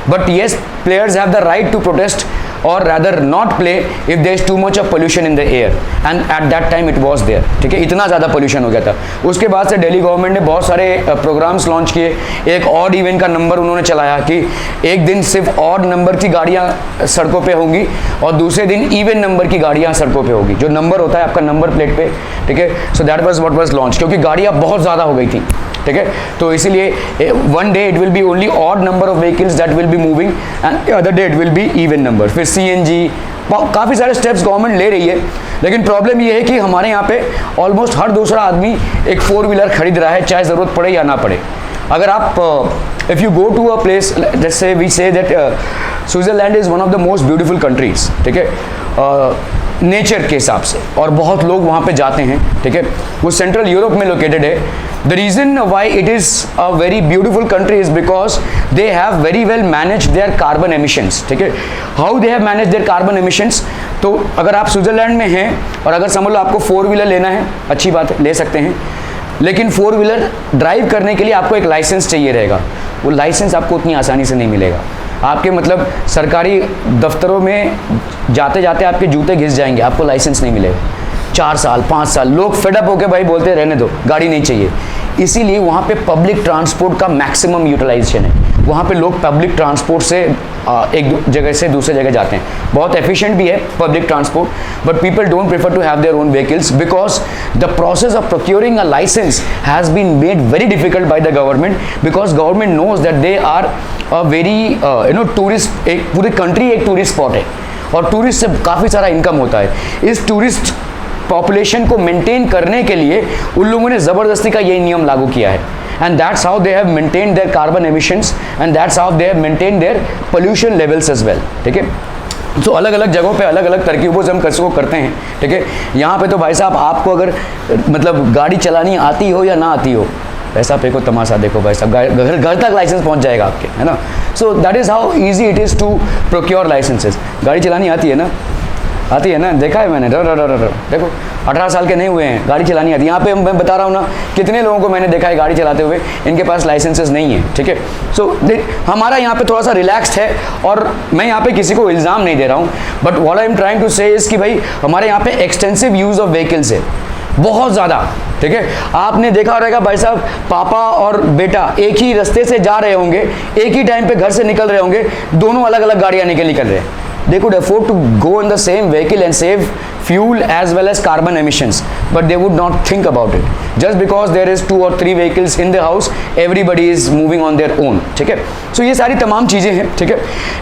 A: But yes, players have the right to protest or rather not play if there is too much of pollution in the air, and at that time it was there, ठीक है, इतना ज़्यादा पोल्यूशन हो गया था। उसके बाद से दिल्ली गवर्नमेंट ने बहुत सारे प्रोग्राम्स लॉन्च किए। एक ऑड इवन का नंबर उन्होंने चलाया कि एक दिन सिर्फ ऑड नंबर की गाड़ियाँ सड़कों पे होंगी और दूसरे दिन इवन नंबर की गाड़ियाँ सड़कों पे होगी। जो नंबर होता है आपका नंबर प्लेट पे, ठीक है, so that was what was launch, क्योंकि गाड़ियाँ बहुत ज़्यादा हो गई थी, ठीक है। तो इसीलिए one day it will B only odd number of vehicles that will be moving and other day it will be even number. फिर सीएनजी, काफ़ी सारे स्टेप्स गवर्नमेंट ले रही है, लेकिन प्रॉब्लम ये है कि हमारे यहाँ पे ऑलमोस्ट हर दूसरा आदमी एक 4 व्हीलर खरीद रहा है, चाहे ज़रूरत पड़े या ना पड़े। अगर आप if you go to a place, जैसे we say that Switzerland is one of the most beautiful countries, ठीक है, नेचर के हिसाब से, और बहुत लोग वहाँ पे जाते हैं, ठीक है। वो सेंट्रल यूरोप में लोकेटेड है। The reason why it is a very beautiful country is because they have very well manage their carbon emissions, ठीक है। How they have manage their carbon emissions, तो अगर आप स्विट्ज़रलैंड में हैं और अगर समझ लो आपको 4 व्हीलर लेना है, अच्छी बात है, ले सकते हैं, लेकिन 4 व्हीलर ड्राइव करने के लिए आपको एक लाइसेंस चाहिए रहेगा। वो लाइसेंस आपको उतनी आसानी से नहीं मिलेगा। आपके मतलब सरकारी दफ्तरों में जाते जाते आपके जूते घिस जाएंगे, आपको लाइसेंस नहीं मिलेगा। 4 साल 5 साल लोग फेडअप होके भाई बोलते रहने दो, गाड़ी नहीं चाहिए। इसीलिए वहाँ पे पब्लिक ट्रांसपोर्ट का मैक्सिमम यूटिलाइजेशन है। वहाँ पे लोग पब्लिक ट्रांसपोर्ट से एक जगह से दूसरे जगह जाते हैं। बहुत एफिशिएंट भी है public transport, but people don't prefer to have their own vehicles because the process of procuring a license has been made very difficult by the government, because government knows that they are a very tourist, एक पूरी country एक tourist spot है और tourist से काफ़ी सारा income होता है। इस टूरिस्ट पॉपुलेशन को मेंटेन करने के लिए उन लोगों ने ज़बरदस्ती का यही नियम लागू किया है, and that's how they have maintained their carbon emissions and that's how they have maintained their pollution levels as well, ठीक है। तो अलग अलग जगहों पे अलग अलग तरकीबों से हम कसो करते हैं, ठीक है। यहाँ पे तो भाई साहब आपको अगर मतलब गाड़ी चलानी आती हो या ना आती हो, पैसा पे को तमाशा देखो भाई साहब, घर तक लाइसेंस पहुँच जाएगा आपके, है ना। So that is how easy it is to procure licenses. गाड़ी चलानी आती है ना, आती है ना, देखा है मैंने, देखो 18 साल के नहीं हुए हैं, गाड़ी चलानी आती है। यहाँ पे मैं बता रहा हूँ ना, कितने लोगों को मैंने देखा है गाड़ी चलाते हुए, इनके पास लाइसेंसेस नहीं है, ठीक है। सो हमारा यहाँ पे थोड़ा सा रिलैक्स्ड है और मैं यहाँ पे किसी को इल्ज़ाम नहीं दे रहा हूँ, but what I am trying to say is कि भाई हमारे यहाँ पे एक्सटेंसिव यूज़ ऑफ व्हीकल्स है, बहुत ज़्यादा, ठीक है। आपने देखा रहेगा भाई साहब, पापा और बेटा एक ही रास्ते से जा रहे होंगे, एक ही टाइम पे घर से निकल रहे होंगे, दोनों अलग अलग गाड़ियाँ निकल रहे हैं। They could afford to go in the same vehicle and save fuel as well as carbon emissions, but they would not think about it. Just because there is 2 or 3 vehicles in the house, everybody is moving on their own, ठीक है। So ये सारी तमाम चीज़ें हैं, ठीक है।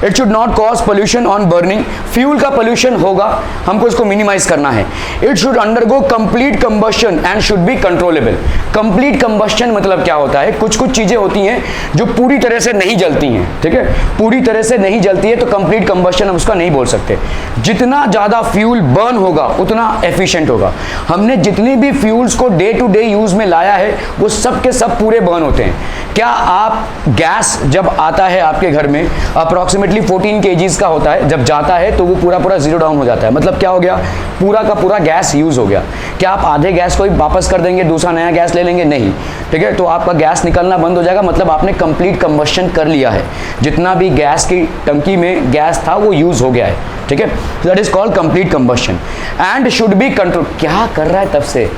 A: It should not cause pollution on burning. Fuel का pollution होगा, हमको इसको minimize करना है। It should undergo complete combustion and should be controllable. Complete combustion मतलब क्या होता है? कुछ कुछ चीज़ें होती हैं जो पूरी तरह से नहीं जलती हैं, ठीक है। पूरी तरह से नहीं जलती है तो complete combustion हम उसका नहीं बोल सकते। जितना ज़्यादा फ्यूल बर्न होगा उतना एफिशिएंट होगा। हमने जितनी भी फ्यूल्स को डे टू डे यूज़ में लाया है वो सब के सब पूरे बर्न होते हैं। क्या आप गैस जब आता है आपके घर में अप्रॉक्सीमेटली 14 kgs का होता है, जब जाता है तो वो पूरा पूरा जीरो डाउन हो जाता है, मतलब क्या हो गया, पूरा का पूरा गैस यूज़ हो गया। क्या आप आधे गैस को ही वापस कर देंगे, दूसरा नया गैस ले लेंगे? नहीं, ठीक है। तो आपका गैस निकलना बंद हो जाएगा, मतलब आपने कंप्लीट कंबस्शन कर लिया है। जितना भी गैस की टंकी में गैस था वो यूज़ हो गया है, ठीक है। That is called complete combustion and should be control. क्या कर रहा है तब से?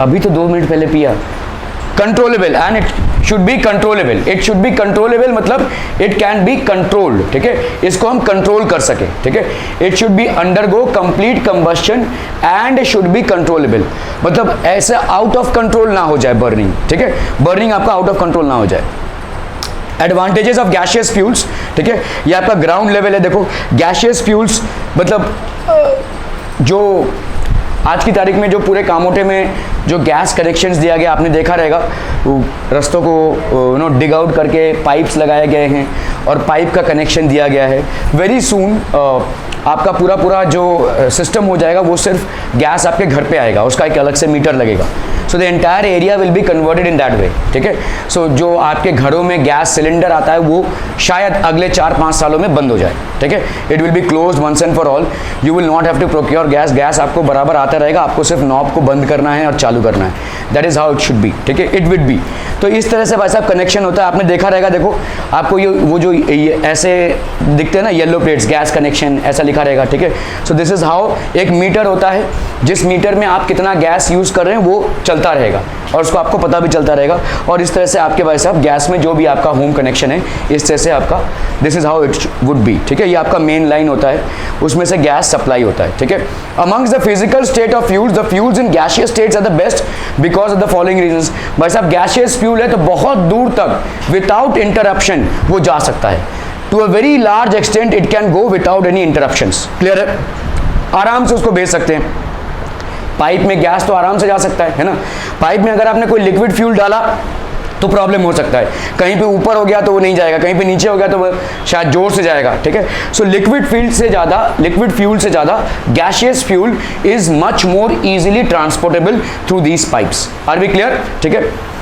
A: अभी तो 2 मिनट पहले पिया। Controllable and it should B controllable. It should B controllable मतलब इट कैन बी कंट्रोल्ड, ठीक है। इसको हम कंट्रोल कर सके, ठीक है। It should B undergo complete combustion and should be controllable, मतलब ऐसा आउट ऑफ कंट्रोल ना हो जाए बर्निंग, ठीक है। बर्निंग आपका आउट ऑफ कंट्रोल ना हो जाए। एडवांटेजेस ऑफ गैशियस फ्यूल्स, ठीक है। ये आपका ग्राउंड लेवल है। देखो गैशियस फ्यूल्स मतलब जो आज की तारीख में जो पूरे कामोटे में जो गैस कनेक्शंस दिया गया, आपने देखा रहेगा रस्तों को डिग आउट करके पाइप्स लगाए गए हैं और पाइप का कनेक्शन दिया गया है। वेरी सून आपका पूरा जो सिस्टम हो जाएगा वो सिर्फ गैस आपके घर पे आएगा, उसका एक अलग से मीटर लगेगा। So the entire area will be converted in that way, ठीक है। सो जो आपके घरों में गैस सिलेंडर आता है वो शायद अगले 4-5 सालों में बंद हो जाए, ठीक है। It will be close once and for all. You will not have to procure gas, gas आपको बराबर आता रहेगा, आपको सिर्फ नॉब को बंद करना है और चालू करना है। That is how it should B, ठीक है। It will B. तो इस तरह से भाई साहब कनेक्शन होता है। आपने देखा रहेगा, देखो आपको ये वो जो ऐसे दिखते हैं ना येलो प्लेट्स, गैस कनेक्शन ऐसा लिखा रहेगा, ठीक है। सो दिस इज हाउ एक मीटर होता है, जिस मीटर में आप कितना गैस यूज कर रहे हैं वो चलता रहेगा और उसको आपको पता भी चलता रहेगा। और इस तरह से आपके भाई साहब गैस में जो भी आपका होम कनेक्शन है, इस तरह से आपका this is how it would be, ठीक है। ये आपका मेन लाइन होता है, उसमें से गैस सप्लाई होता है, ठीक है। Amongst the physical state of fuels, the fuels in gaseous states are the best because of the following reasons. भाई साहब गैसियस फ्यूल है तो बहुत दूर तक विदाउट इंटरप्शन वो जा सकता है। To a very large extent it can go without any interruptions. Clear है? आराम से उसको भेज सकते हैं। पाइप में गैस तो आराम से जा सकता है ना। पाइप में अगर आपने कोई लिक्विड फ्यूल डाला तो प्रॉब्लम हो सकता है, कहीं पे ऊपर हो गया तो वो नहीं जाएगा, कहीं पे नीचे हो गया तो वो शायद जोर से जाएगा, ठीक है। सो लिक्विड फ्यूल से ज़्यादा gaseous fuel is much more easily transportable through these pipes. Are we clear? ठीक है।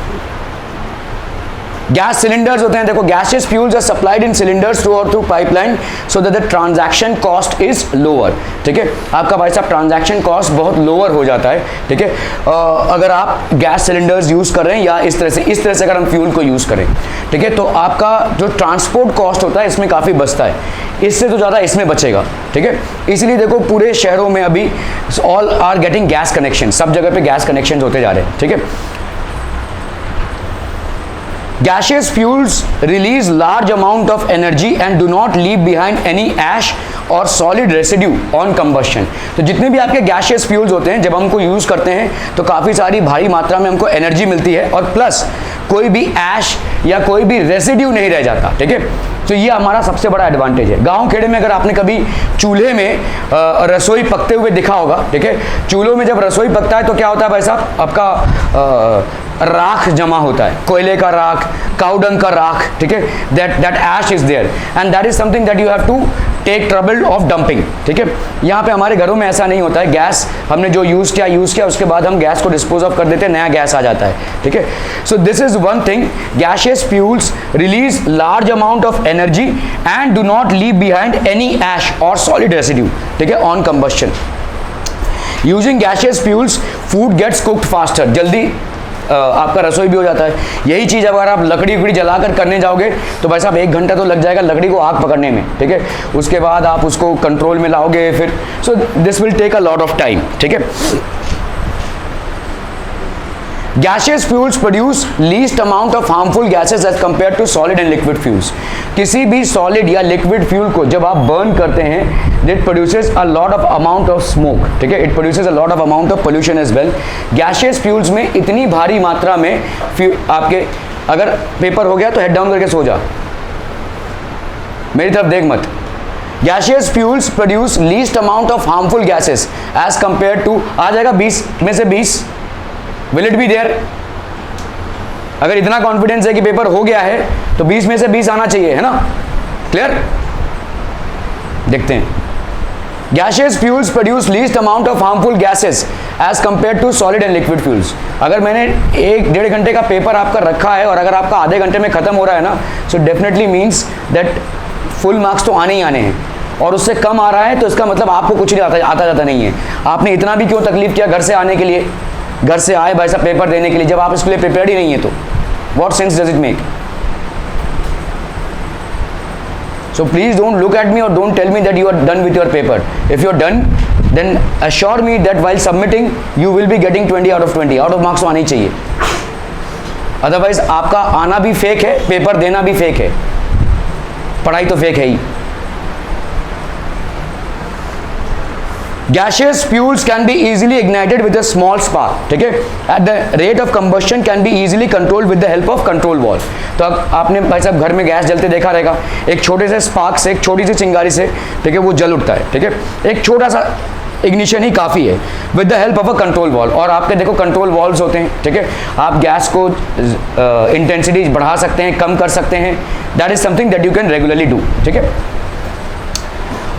A: गैस सिलेंडर्स होते हैं, देखो gaseous fuels are supplied in cylinders through pipeline so that the transaction cost is lower, ठीक है। आपका भाई साहब ट्रांजैक्शन कॉस्ट बहुत लोअर हो जाता है, ठीक है, अगर आप गैस सिलेंडर्स यूज कर रहे हैं या इस तरह से अगर हम फ्यूल को यूज करें, ठीक है। तो आपका जो ट्रांसपोर्ट कॉस्ट होता है इसमें काफ़ी बचता है, इससे तो ज़्यादा इसमें बचेगा, ठीक है। इसलिए देखो पूरे शहरों में अभी all are getting gas connection, सब जगह पे गैस कनेक्शन होते जा रहे हैं, ठीक है। Gaseous fuels release large amount of energy and do not leave behind any ash or solid residue on combustion। तो जितने भी आपके gaseous fuels होते हैं जब हमको यूज करते हैं तो काफ़ी सारी भारी मात्रा में हमको एनर्जी मिलती है और प्लस कोई भी ऐश या कोई भी रेसिड्यू नहीं रह जाता, ठीक है। तो ये हमारा सबसे बड़ा एडवांटेज है। गांव खेड़े में अगर आपने कभी चूल्हे में रसोई पकते हुए देखा होगा, ठीक है, चूल्हों में जब रसोई पकता है तो क्या होता है भाई साहब, आपका राख जमा होता है, कोयले का राख, काउडंग का राख, ठीक है। That ash is there and that is something that you have to take trouble of dumping, ठीक है। यहाँ पे हमारे घरों में ऐसा नहीं होता है, गैस हमने जो यूज़ किया उसके बाद हम गैस को डिस्पोज ऑफ कर देते हैं, नया गैस आ जाता है, ठीक है। So this is one thing, gaseous fuels release large amount of energy and do not leave behind any ash और सॉलिड रेसिड्यू, ठीक है, on combustion. Using gaseous fuels food gets cooked faster, जल्दी आपका रसोई भी हो जाता है। यही चीज़ अगर आप लकड़ी उकड़ी जलाकर करने जाओगे तो भाई साहब 1 घंटा तो लग जाएगा लकड़ी को आग पकड़ने में, ठीक है। उसके बाद आप उसको कंट्रोल में लाओगे फिर, so this will take a lot of time, ठीक है। Gaseous fuels produce least amount of harmful gases as compared to solid and liquid fuels। किसी भी solid या liquid fuel को जब आप burn करते हैं it produces a lot of amount of smoke, ठीक है, it produces a lot of amount of pollution as well। Gaseous fuels में इतनी भारी मात्रा में आपके अगर पेपर हो गया तो हेड डाउन करके सो जा, मेरी तरफ देख मत। Gaseous fuels produce least amount of harmful gases as compared to, आ जाएगा 20 में से 20, विल इट बी देयर? अगर इतना कॉन्फिडेंस है कि पेपर हो गया है तो 20 में से 20 आना चाहिए, है ना। क्लियर? देखते हैं। Gaseous fuels produce least amount of harmful gases as compared to solid and liquid fuels। अगर मैंने 1-1.5 घंटे का पेपर आपका रखा है और अगर आपका आधे घंटे में खत्म हो रहा है ना, so definitely means that full marks तो आने ही आने हैं, और उससे कम आ रहा है तो इसका मतलब आपको कुछ नहीं आता जाता नहीं है। आपने इतना भी क्यों तकलीफ किया घर से आने के लिए, घर से आए भाई साहब पेपर देने के लिए, जब आप इसके लिए प्रिपेयर्ड ही नहीं है तो what sense does it make? So please don't look at me और don't tell me that you are done with your paper. If you are done then assure me that while submitting you will be getting 20 out of 20, out of marks तो आने ही चाहिए। Otherwise आपका आना भी fake है, paper देना भी fake है, पढ़ाई तो फेक है ही। Gaseous fuels can be easily ignited with a small spark, ठीक है। At the rate of combustion can be easily controlled with the help of control valve। तो आपने भाई साहब घर में गैस जलते देखा रहेगा, एक छोटे से स्पार्क से, एक छोटी सी चिंगारी से, ठीक है, वो जल उठता है, ठीक है। एक छोटा सा इग्निशन ही काफ़ी है with the help of a control valve. और आपके देखो कंट्रोल वॉल्व्स होते हैं, ठीक है, आप गैस को इंटेंसिटी बढ़ा सकते हैं, कम कर सकते हैं, that is something that you can regularly do, ठीक है।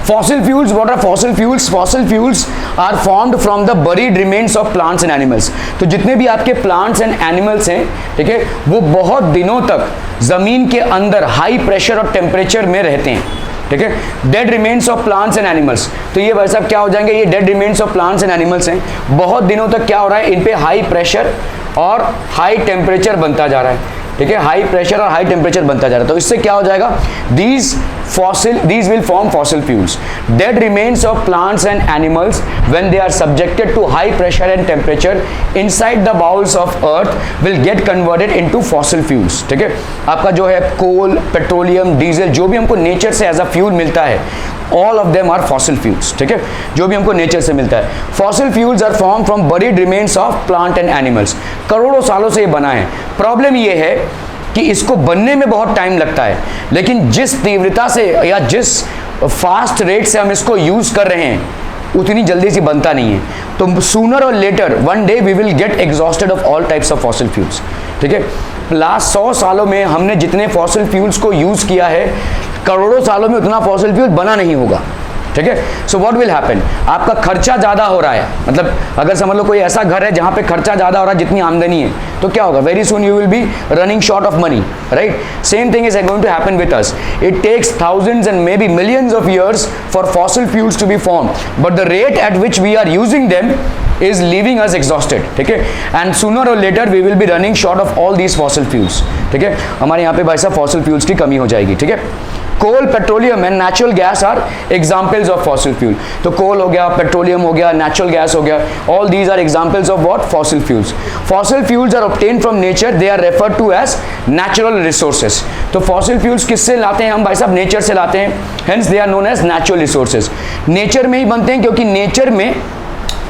A: Fossil fuels, what are fossil fuels? Fossil fuels are formed from the buried remains of plants and animals. तो जितने भी आपके plants and animals हैं, ठीक है, वो बहुत दिनों तक जमीन के अंदर हाई प्रेशर और टेम्परेचर में रहते हैं, ठीक है। Dead remains of plants and animals, तो ये भाई साहब क्या हो जाएंगे, ये dead remains of plants and animals हैं, बहुत दिनों तक क्या हो रहा है, इन पे हाई प्रेशर और हाई टेम्परेचर बनता जा रहा है, ठीक है, हाई प्रेशर और हाई टेम्परेचर बनता जा रहा है। तो इससे क्या हो जाएगा, these will form fossil fuels. Dead remains of plants and animals when they are subjected to high pressure and temperature inside the bowels of earth will get converted into fossil fuels, ठीक है। आपका जो है coal, petroleum, diesel, जो भी हमको nature से as a fuel मिलता है, all of them are fossil fuels, ठीक है, जो भी हमको नेचर से मिलता है। fossil fuels are formed from buried remains of plant and animals. करोड़ों सालों से ये बना है। प्रॉब्लम ये है कि इसको बनने में बहुत टाइम लगता है, लेकिन जिस तीव्रता से या जिस फास्ट रेट से हम इसको यूज कर रहे हैं, उतनी जल्दी से बनता नहीं है। तो सूनर और later one day we will get exhausted of all types of fossil fuels, ठीक है। लास्ट 100 सालों में हमने जितने फॉसिल फ्यूल्स को यूज किया है, करोड़ों सालों में उतना फॉसिल फ्यूल बना नहीं होगा, ठीक है। सो व्हाट विल हैपन, आपका खर्चा ज़्यादा हो रहा है, मतलब अगर समझ लो कोई ऐसा घर है जहाँ पे खर्चा ज़्यादा हो रहा है जितनी आमदनी है, तो क्या होगा, very soon you will be running short of money, right. Same thing is going to happen with us. It takes thousands and may be millions of years for fossil fuels to be form, but the rate at which we are using them is leaving us exhausted, ठीक है, and sooner or later we will be running short of all these fossil fuels, ठीक है। हमारे यहाँ पे भाई साहब fossil fuels की कमी हो जाएगी, ठीक है। Coal, petroleum and natural gas are examples of fossil fuel. तो कोल हो गया, पेट्रोलियम हो गया, नेचुरल गैस हो गया, all these are examples of what, fossil fuels. Fossil fuels are obtained from nature, they are referred to as natural resources. तो fossil fuels किससे लाते हैं हम भाई साहब, नेचर से लाते हैं, hence they are known as natural resources. Nature में ही बनते हैं, क्योंकि नेचर में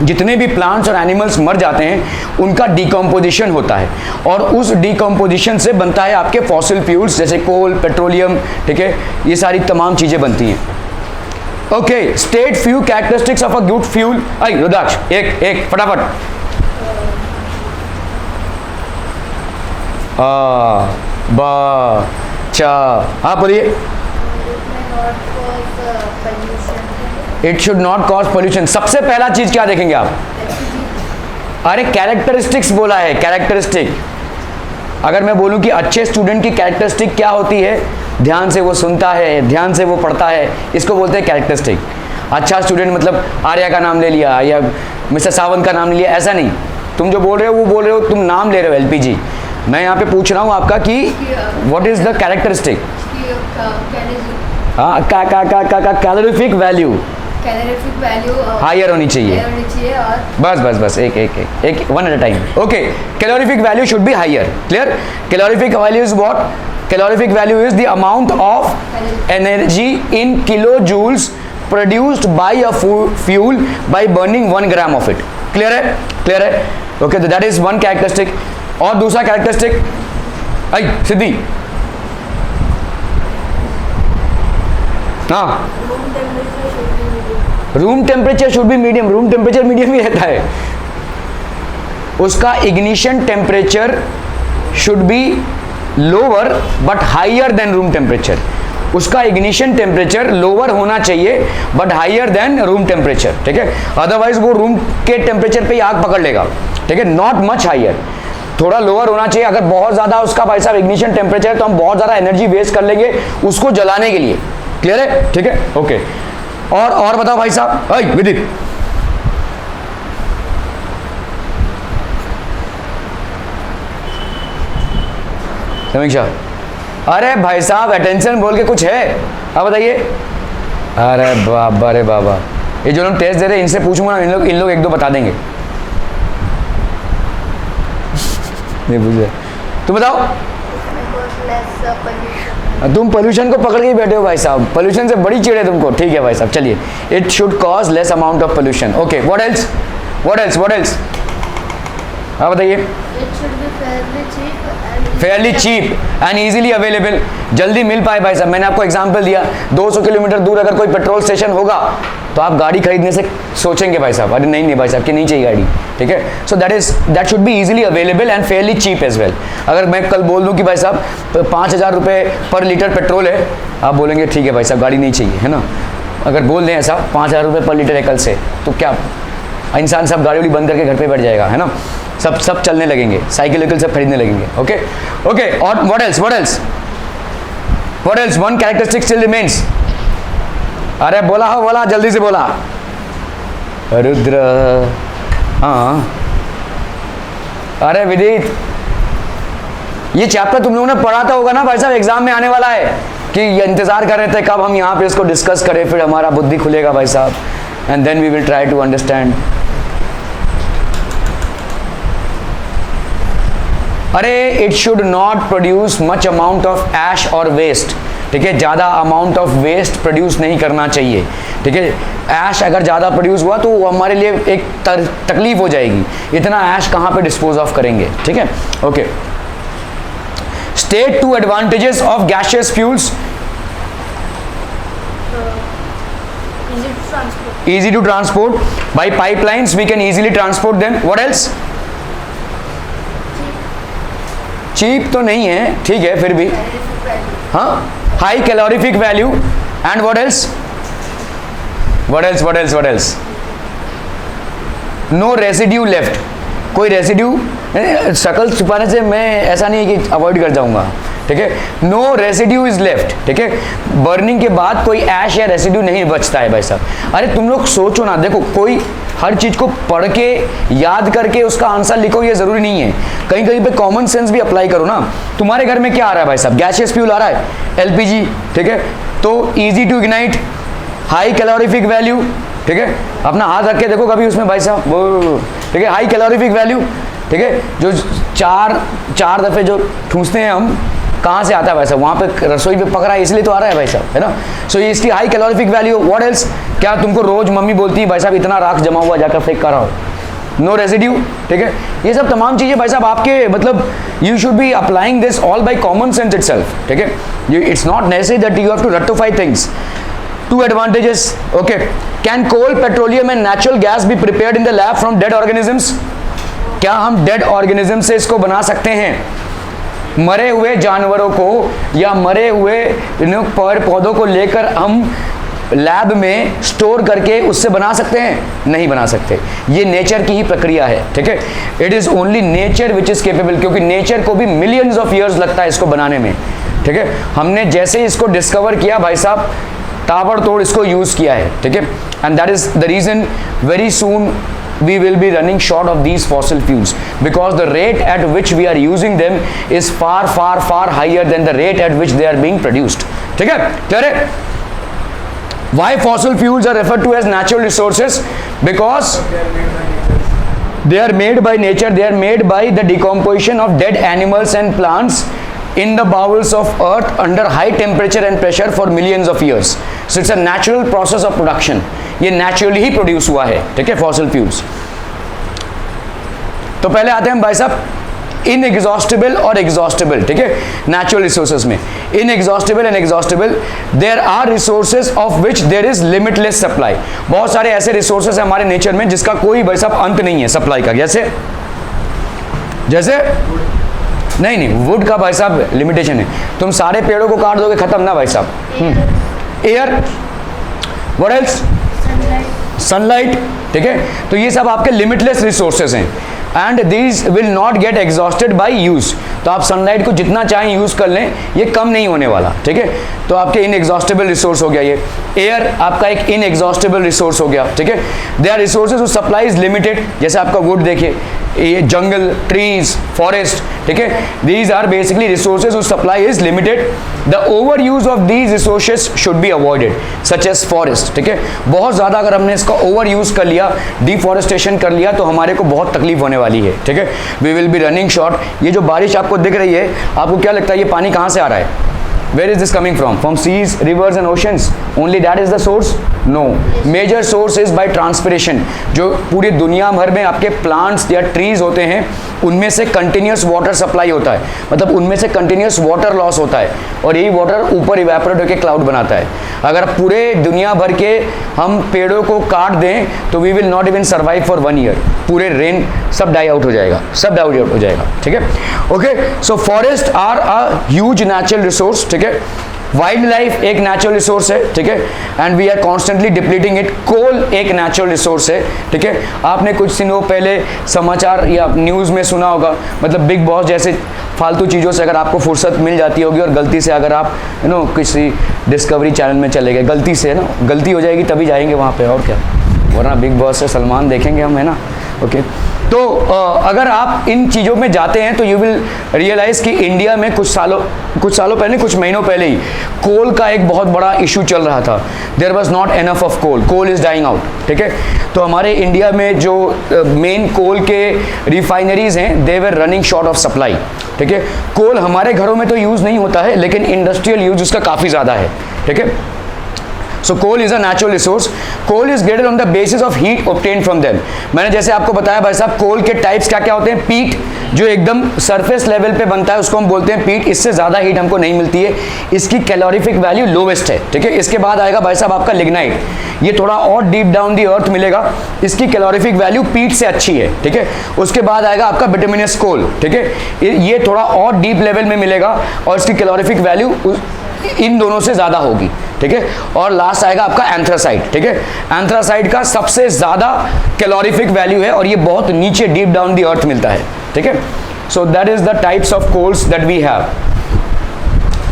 A: जितने भी प्लांट्स और एनिमल्स मर जाते हैं उनका डिकम्पोजिशन होता है, और उस डिकम्पोजिशन से बनता है आपके फॉसिल फ्यूल्स, जैसे कोल, पेट्रोलियम, ठीक है, ये सारी तमाम चीज़ें बनती हैं। Okay, state few characteristics of a good fuel. आई रुद्राक्ष, एक फटाफट। हाँ बोलिए। It should not cause pollution. सबसे पहला चीज क्या देखेंगे आप, अरे कैरेक्टरिस्टिक्स बोला है, कैरेक्टरिस्टिक। अगर मैं बोलूं कि अच्छे स्टूडेंट की कैरेक्टरिस्टिक क्या होती है, ध्यान से वो सुनता है, ध्यान से वो पढ़ता है, इसको बोलते हैं कैरेक्टरिस्टिक। अच्छा स्टूडेंट मतलब आर्या का नाम ले लिया या मिस्टर सावंत का नाम ले लिया, ऐसा नहीं। तुम जो बोल रहे हो वो बोल रहे हो, तुम नाम ले रहे हो एलपीजी। मैं यहाँ पे पूछ रहा हूँ आपका कि व्हाट इज द कैरेक्टरिस्टिक, हाँ कैलोरीफिक वैल्यू हायर होनी चाहिए। बस एक one at a time. Okay, calorific value should be higher, clear. Calorific value is what, calorific value is the amount of energy in kilo joules produced by a fuel by burning 1 gram of it. Clear है, clear है। Okay, तो that is one characteristic. और दूसरा characteristic, आई सिद्धि, हाँ, room temperature should B medium. Room temperature medium ही रहता है। उसका ignition temperature should be lower but higher than room temperature. उसका इग्निशन टेम्परेचर लोअर होना चाहिए but higher than room temperature, ठीक है। अदरवाइज वो रूम के टेम्परेचर पे ही आग पकड़ लेगा, ठीक है। नॉट मच हायर, थोड़ा लोअर होना चाहिए। अगर बहुत ज़्यादा उसका भाई साहब इग्निशन टेम्परेचर है तो हम बहुत ज़्यादा एनर्जी वेस्ट कर लेंगे उसको जलाने के लिए। क्लियर है, ठीक है, ओके। और बताओ भाई साहब, अय विदित, समीक्षा, अरे भाई साहब अटेंशन बोल के कुछ है, अब बताइए। अरे बाबा रे बाबा, ये जो लोग टेस्ट दे रहे हैं इनसे पूछूंगा ना, इन लोग एक दो बता देंगे। नहीं पूछे, तुम बताओ। तुम पोल्यूशन को पकड़ के ही बैठे हो भाई साहब, पोल्यूशन से बड़ी चिड़ है तुमको। ठीक है भाई साहब, चलिए। It should cause less amount of pollution. Okay, what else, what else, what else, हाँ बताइए। Fairly cheap and easily available, जल्दी मिल पाए भाई साहब। मैंने आपको एग्जांपल दिया, 200 किलोमीटर दूर अगर कोई पेट्रोल स्टेशन होगा तो आप गाड़ी खरीदने से सोचेंगे भाई साहब, अरे नहीं भाई साहब कि नहीं चाहिए गाड़ी, ठीक है। So that should be easily available and fairly cheap as well. अगर मैं कल बोल दूं कि भाई साहब 5,000 रुपये पर लीटर पेट्रोल है, आप बोलेंगे ठीक है भाई साहब गाड़ी नहीं चाहिए, है ना। अगर बोल दें ऐसा 5,000 रुपये पर लीटर है कल से, तो क्या इंसान सब गाड़ी वाड़ी बंद करके घर पे बैठ जाएगा, है ना। सब चलने लगेंगे, साइकिल वाइकिल सब खरीदने लगेंगे। ओके ओके, और what else one characteristic still remains. अरे बोला जल्दी से बोला। रुद्र, हाँ। अरे विदित, ये चैप्टर तुम लोगों ने पढ़ा था होगा ना भाई साहब, एग्जाम में आने वाला है, कि ये इंतजार कर रहे थे कब हम यहाँ पे इसको डिस्कस करें, फिर हमारा बुद्धि खुलेगा भाई साहब, and then we will try to understand. अरे it should not produce much amount of ash और वेस्ट, ठीक है। ज़्यादा अमाउंट ऑफ वेस्ट प्रोड्यूस नहीं करना चाहिए, ठीक है। ऐश अगर ज़्यादा प्रोड्यूस हुआ तो वो हमारे लिए एक तकलीफ हो जाएगी, इतना ऐश कहाँ पे डिस्पोज ऑफ करेंगे, ठीक है। Okay, state 2 advantages of gaseous fuels. easy to transport by pipelines, we can easily transport them. What else? Cheap तो नहीं है, ठीक है, फिर भी हाँ, high calorific value and what else, no residue left, कोई रेसिड्यू, शक्ल छुपाने से मैं ऐसा नहीं है कि अवॉइड कर जाऊंगा, ठीक है। नो रेसिड्यू इज लेफ्ट, ठीक है। बर्निंग के बाद कोई ऐश या रेसिड्यू नहीं बचता है भाई साहब। अरे तुम लोग सोचो ना, देखो कोई हर चीज को पढ़ के याद करके उसका आंसर लिखो ये जरूरी नहीं है, कहीं कहीं पे कॉमन सेंस भी अप्लाई करो ना। तुम्हारे घर में क्या आ रहा है भाई साहब, गैसियस फ्यूल आ रहा है, एलपीजी, ठीक है। तो easy to ignite, high calorific value, ठीक है। अपना हाथ रख के देखो कभी उसमें भाई साहब, वो ठीक है, हाई कैलोरीफिक वैल्यू, ठीक है। जो चार दफे जो ठूसते हैं हम, कहाँ से आता है भाई साहब, वहाँ पे रसोई पे पक रहा है इसलिए तो आ रहा है भाई साहब, है ना। सो ये इसकी high calorific value. What else, क्या तुमको रोज मम्मी बोलती है भाई साहब इतना राख जमा हुआ जाकर फेंक कर रहा हो, नो रेसिड्यू, ठीक है। ये सब तमाम चीज़ें भाई साहब आपके मतलब you should be applying this all by common sense itself, ठीक है। It's not necessary that you have to rectify things. 2 advantages, okay. Can coal, petroleum and natural gas be prepared in the lab from dead organisms. क्या हम dead organism से इसको बना सकते हैं? मरे हुए जानवरों को या मरे हुए पेड़ पौधों को लेकर हम लैब में स्टोर करके उससे बना सकते हैं? नहीं बना सकते, ये नेचर की ही प्रक्रिया है, ठीक है। It is only nature which is capable, क्योंकि नेचर को भी मिलियंस ऑफ ईयर्स लगता है इसको बनाने में, ठीक है। हमने जैसे ही इसको डिस्कवर किया भाई साहब, ताबड़तोड़ इसको यूज किया है, ठीक है। And that is the reason very soon we will be running short of these fossil fuels, because the rate at which we are using them is far higher than the rate at which they are being produced, ठीक है, clear है। Why fossil fuels are referred to as natural resources? Because they are made by nature, they are made by the decomposition of dead animals and plants in the bowels of earth under high temperature and pressure for millions of years. So it's a natural process of production. ये naturally ही produce हुआ है, ठीक है, fossil fuels. तो पहले आते हैं भाई साहब इनएग्जॉस्टिबल और एग्जॉस्टिबल, ठीक है। नेचुरल रिसोर्सेज में inexhaustible and exhaustible, there are resources of which there is limitless supply. बहुत सारे ऐसे रिसोर्सेज हैं हमारे नेचर में जिसका कोई भाई साहब अंत नहीं है सप्लाई का। जैसे नहीं वुड का भाई साहब लिमिटेशन है, तुम सारे पेड़ों को काट दोगे खत्म ना भाई साहब। एयर, व्हाट एल्स, सनलाइट, ठीक है। तो ये सब आपके लिमिटलेस रिसोर्सेज हैं and these will not get exhausted by use. तो आप सनलाइट को जितना चाहें यूज कर लें, ये कम नहीं होने वाला, ठीक है। तो आपके इनएग्जॉस्टेबल रिसोर्स हो गया ये। एयर आपका एक इनएग्जॉस्टेबल रिसोर्स हो गया, ठीक है। They are resources who supply is limited, जैसे आपका वुड देखिए, ये जंगल, ट्रीज, फॉरेस्ट, ठीक है। These are basically resources who supply is limited. The over use of these resources should be avoided, such as forest, ठीक है। बहुत ज्यादा अगर हमने इसका ओवर यूज कर लिया, डिफॉरेस्टेशन कर लिया, तो हमारे को बहुत तकलीफ होने वाली है, ठीक है। We will be running short. ये जो बारिश आपको दिख रही है, आपको क्या लगता है ये पानी कहाँ से आ रहा है? Where is this coming from? From seas, rivers and oceans? Only that is the source? No. Major source is by transpiration. जो पूरी दुनिया भर में आपके plants या trees होते हैं, उनमें से कंटिन्यूस वाटर सप्लाई होता है, मतलब उनमें से कंटिन्यूस वाटर लॉस होता है, और यही वाटर ऊपर इवेपोरेट होकर क्लाउड बनाता है। अगर पूरे दुनिया भर के हम पेड़ों को काट दें तो we will not even survive for 1 year. पूरे रेन सब डाई आउट हो जाएगा, सब डाई आउट हो जाएगा, ठीक है। Okay, so forest are a huge natural resource, ठीक है। वाइल्ड लाइफ एक नेचुरल रिसोर्स है, ठीक है, and we are constantly depleting it. Coal एक नेचुरल रिसोर्स है, ठीक है। आपने कुछ दिनों पहले समाचार या न्यूज़ में सुना होगा, मतलब बिग बॉस जैसे फालतू चीज़ों से अगर आपको फुर्सत मिल जाती होगी और गलती से अगर आप किसी डिस्कवरी चैनल में चले गए, गलती से गलती हो जाएगी तभी जाएंगे वहाँ पे, और क्या, वरना बिग बॉस से सलमान देखेंगे हम, है ना। ओके, तो अगर आप इन चीज़ों में जाते हैं तो यू विल रियलाइज़ कि इंडिया में कुछ सालों पहले, कुछ महीनों पहले ही कोल का एक बहुत बड़ा इशू चल रहा था। There was not enough of coal, coal is dying out, ठीक है। तो हमारे इंडिया में जो मेन कोल के रिफाइनरीज हैं, they were running short of supply, ठीक है। कोल हमारे घरों में तो यूज़ नहीं होता है, लेकिन इंडस्ट्रियल यूज उसका काफ़ी ज़्यादा है, ठीक है। So coal is a natural resource. Coal is graded on the basis of heat obtained from them. मैंने जैसे आपको बताया भाई साहब, कोल के टाइप्स क्या क्या होते हैं। पीट जो एकदम सरफेस लेवल पे बनता है उसको हम बोलते हैं पीट, इससे ज़्यादा हीट हमको नहीं मिलती है, इसकी कैलोरीफिक वैल्यू लोवेस्ट है, ठीक है। इसके बाद आएगा भाई साहब आपका लिग्नाइट, ये थोड़ा और डीप डाउन दी अर्थ मिलेगा, इसकी कैलोरीफिक वैल्यू पीट से अच्छी है, ठीक है। उसके बाद आएगा आपका बिटुमिनस कोल, ठीक है, ये थोड़ा और डीप लेवल में मिलेगा और इसकी कैलोरीफिक वैल्यू इन दोनों से ज़्यादा होगी, ठीक है। और लास्ट आएगा आपका एंथ्रासाइट, ठीक है। एंथ्रासाइट का सबसे ज़्यादा कैलोरीफिक वैल्यू है और ये बहुत नीचे डीप डाउन दी अर्थ मिलता है, ठीक है। So that is the types of coals that we have.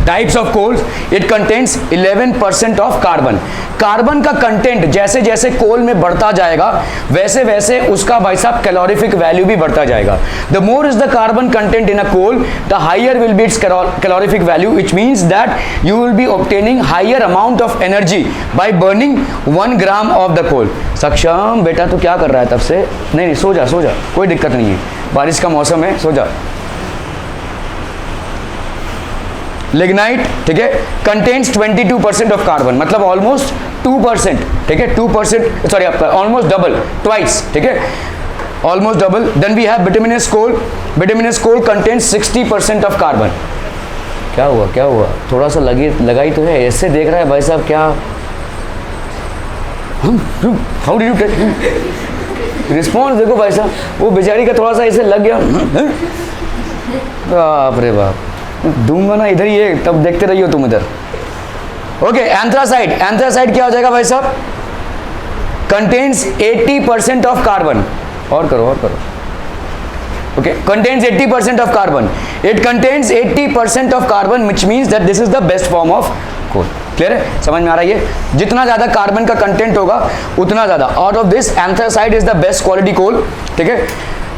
A: Types of coals, it contains 11% of carbon. Carbon का कंटेंट जैसे जैसे कोल में बढ़ता जाएगा वैसे वैसे उसका भाई साहब कैलोरीफिक वैल्यू भी बढ़ता जाएगा। The more is the carbon content in a coal, the higher will be its calorific value, which means that you will be obtaining higher amount of energy by burning 1 gram of the coal. Saksham बेटा तू क्या कर रहा है तब से? नहीं, सो जा, कोई दिक्कत नहीं है, बारिश का मौसम है, सो जा। लिग्नाइट, ठीक है, कंटेन्स 22% ऑफ कार्बन, मतलब ऑलमोस्ट 2%, ठीक है, 2%, सॉरी आपका ऑलमोस्ट डबल, ट्वाइस, ठीक है, almost double. Then we have bituminous coal. Bituminous coal contains 60% of carbon. क्या हुआ? थोड़ा सा लगाई तो है, ऐसे देख रहा है भाई साहब, क्या how did you take response? देखो भाई साहब, वो बेचारी का थोड़ा सा ऐसे लग गया, बाप रे बाप, दूंगा ना इधर ही है, तब देखते रहिए तुम इधर। ओके, एंथ्रासाइड। एंथ्रासाइड क्या हो जाएगा भाई साहब? Contains 80% of carbon. और करो। Okay, contains 80% of carbon. It contains 80% of carbon, which means that this is the best form of coal. Clear है? समझ में आ रहा है? ये जितना ज्यादा कार्बन का कंटेंट होगा उतना ज्यादा। Out of this anthracite is the best quality coal, ठीक है।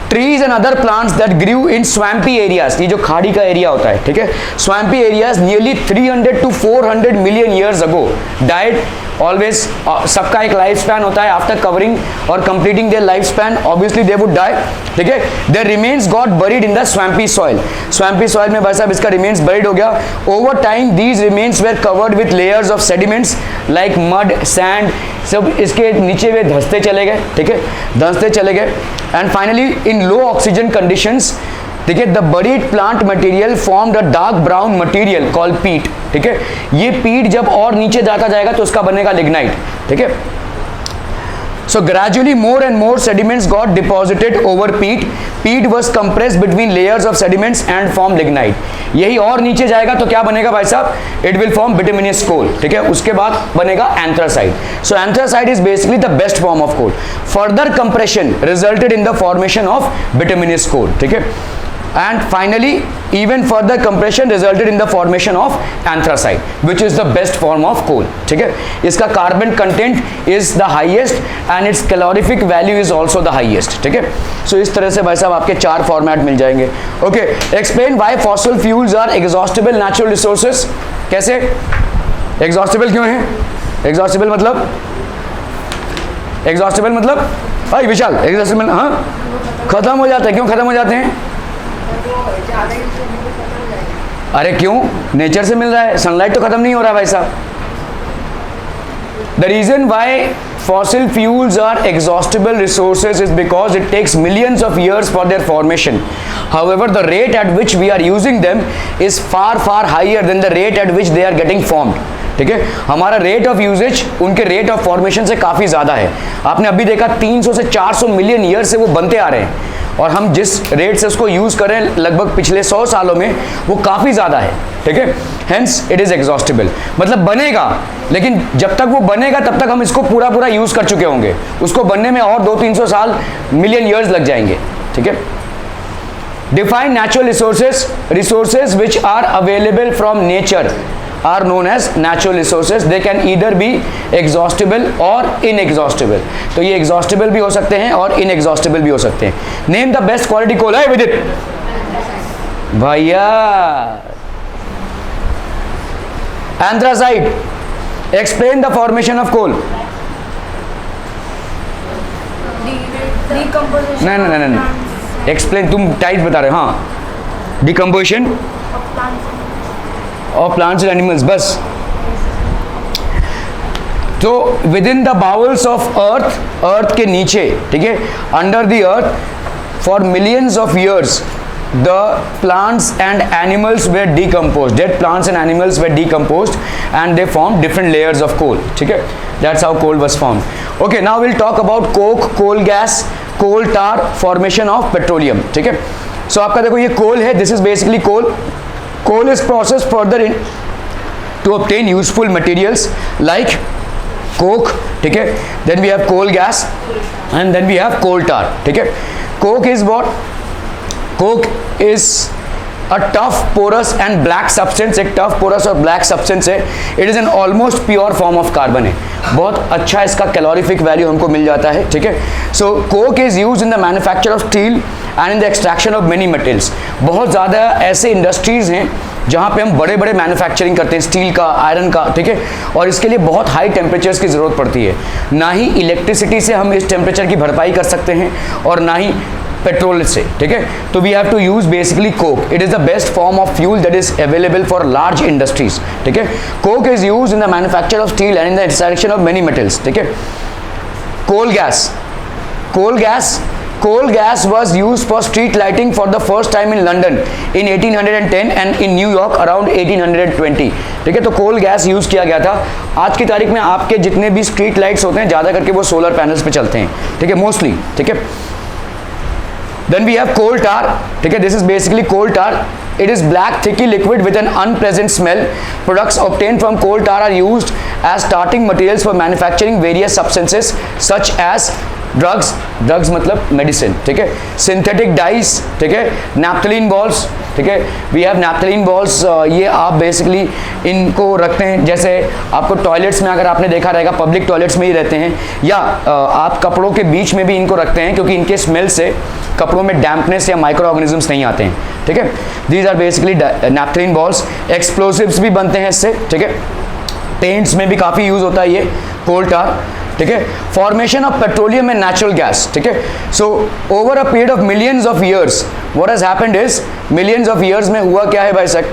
A: Trees and other plants that grew in swampy areas, ये जो खाड़ी का एरिया होता है, ठीक है, swampy areas nearly 300 to 400 million years ago died. Always सबका एक लाइफ स्पैन होता है, आफ्टर कवरिंग और completing their life span obviously they would die, ठीक है। Their remains got buried in the swampy soil. Swampy soil में भाई साहब इसका रिमेन्स बरीड हो गया। Over time these remains were covered with layers of sediments like mud, sand, सब इसके नीचे वे धंसते चले गए, ठीक है, धंसते चले गए। And finally in low oxygen conditions, ठीक है, the buried plant material formed a dark brown material called पीट, ठीक है। ये पीट जब और नीचे जाता जाएगा तो उसका बनेगा लिग्नाइट, ठीक है। So gradually more and more sediments got deposited over peat. Peat was compressed between layers of sediments and formed lignite. यही और नीचे जाएगा तो क्या बनेगा भाई साहब? It will form bituminous coal, ठीक है। उसके बाद बनेगा anthracite. So anthracite is basically the best form of coal. Further compression resulted in the formation of bituminous coal, ठीक है। And finally, even further compression resulted in the formation of anthracite, which is the best form of coal, ठीक है। इसका carbon content is the highest and its calorific value is also the highest, ठीक है। So इस तरह से भाई साहब आपके 4 फॉर्मेट मिल जाएंगे। Okay, explain why fossil fuels are exhaustible natural resources। कैसे exhaustible क्यों है? exhaustible मतलब भाई विशाल, exhaustible, हाँ, खत्म हो जाता है। क्यों खत्म हो जाते हैं? अरे क्यों? नेचर से मिल रहा है, सनलाइट तो खत्म नहीं हो रहा भाई साहब। The reason why fossil fuels are exhaustible resources is because it takes millions of years for their formation. However, the rate at which we are using them is far higher than the rate at which they are getting formed. ठीक है, हमारा rate of usage उनके rate of formation से काफ़ी ज़्यादा है. आपने अभी देखा 300 से 400 मिलियन ईयर से वो बनते आ रहे हैं और हम जिस रेट से उसको यूज़ कर रहे हैं लगभग पिछले 100 सालों में वो काफ़ी ज़्यादा है. ठीक है, हेंस इट इज़ एग्जॉस्टिबल. मतलब बनेगा, लेकिन जब तक वो बनेगा तब तक हम इसको पूरा यूज़ कर चुके होंगे. उसको बनने में और 200-300 साल मिलियन ईयर्स लग जाएंगे. ठीक है. Define natural resources which are available from nature are known as natural resources. They can either be exhaustible or inexhaustible. तो ये exhaustible भी हो सकते हैं और inexhaustible भी हो सकते हैं. Name the best quality coal. है विदित भैया. Anthracite. Explain the formation of coal.
B: Decomposition.
A: नहीं. एक्सप्लेन, तुम टाइप बता रहे हो. हाँ, decomposition of plants and animals. बस. तो with in the bowls of earth के नीचे, ठीक है, under the earth for millions of years the plants and animals were decomposed. Dead plants and animals were decomposed and they formed different layers of coal. ठीक है, that's how coal was formed. Okay, now we'll talk about coke, coal gas, coal tar, formation of petroleum. ठीक है, so आपका देखो ये coal है, this is basically coal. Coal is processed further in to obtain useful materials like coke. ठीक है, then we have coal gas and then we have coal tar. ठीक है, coke is what? Coke is a tough, porous and black substance. एक tough, porous और black substance है. It is an almost pure form of carbon है. बहुत अच्छा इसका calorific value हमको मिल जाता है. ठीक है. So coke is used in the manufacture of steel and in the extraction of many metals. बहुत ज़्यादा ऐसे इंडस्ट्रीज़ हैं जहाँ पे हम बड़े बड़े मैन्युफैक्चरिंग करते हैं स्टील का, आयरन का. ठीक है, और इसके लिए बहुत हाई टेम्परेचर्स की ज़रूरत पड़ती है. ना ही इलेक्ट्रिसिटी से हम इस टेम्परेचर की भरपाई कर सकते हैं और ना ही पेट्रोल से. ठीक है, तो we have to use basically coke. It is the best form of fuel that is available for large industries. ठीक है, coke is use in the manufacture of steel and in the extraction of many metals. ठीक है, coal gas was used for street lighting for the first time in London in 1810 and in New York around 1820. ठीक है, तो कोल gas use किया गया था. आज की तारीख में आपके जितने भी स्ट्रीट लाइट्स होते हैं ज़्यादा करके वो सोलर पैनल्स पे चलते हैं. ठीक है, मोस्टली. ठीक है, then we have coal tar. ठीक है, this is basically coal tar. It is black thicky liquid with an unpleasant smell. Products obtained from coal tar are used as starting materials for manufacturing various substances such as drugs मतलब medicine. ठीक है, synthetic dice. ठीक है, naphthalene balls. ठीक है, we have naphthalene balls. ये आप basically इनको रखते हैं, जैसे आपको टॉयलेट्स में अगर आपने देखा रहेगा पब्लिक टॉयलेट्स में ही रहते हैं, या आप कपड़ों के बीच में भी इनको रखते हैं क्योंकि इनके स्मेल से कपड़ों में डैम्पनेस या माइक्रो ऑर्गेनिजम्स नहीं आते हैं. ठीक है, these are basically naphthalene balls. Explosives भी बनते हैं इससे. ठीक है, पेंट्स में भी काफ़ी यूज़ होता है ये कोल टार. ठीक है, formation of petroleum and natural gas. ठीक है, so over a period of millions of years what has happened is, millions of years में हुआ क्या है भाई साहब,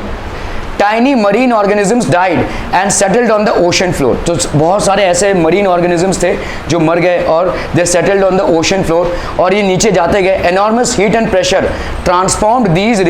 A: tiny marine organisms died and settled on the ocean floor. तो बहुत सारे ऐसे मरीन ऑर्गेनिजम्स थे जो मर गए और they settled on the ocean floor और ये नीचे जाते गए. Enormous heat and pressure transformed these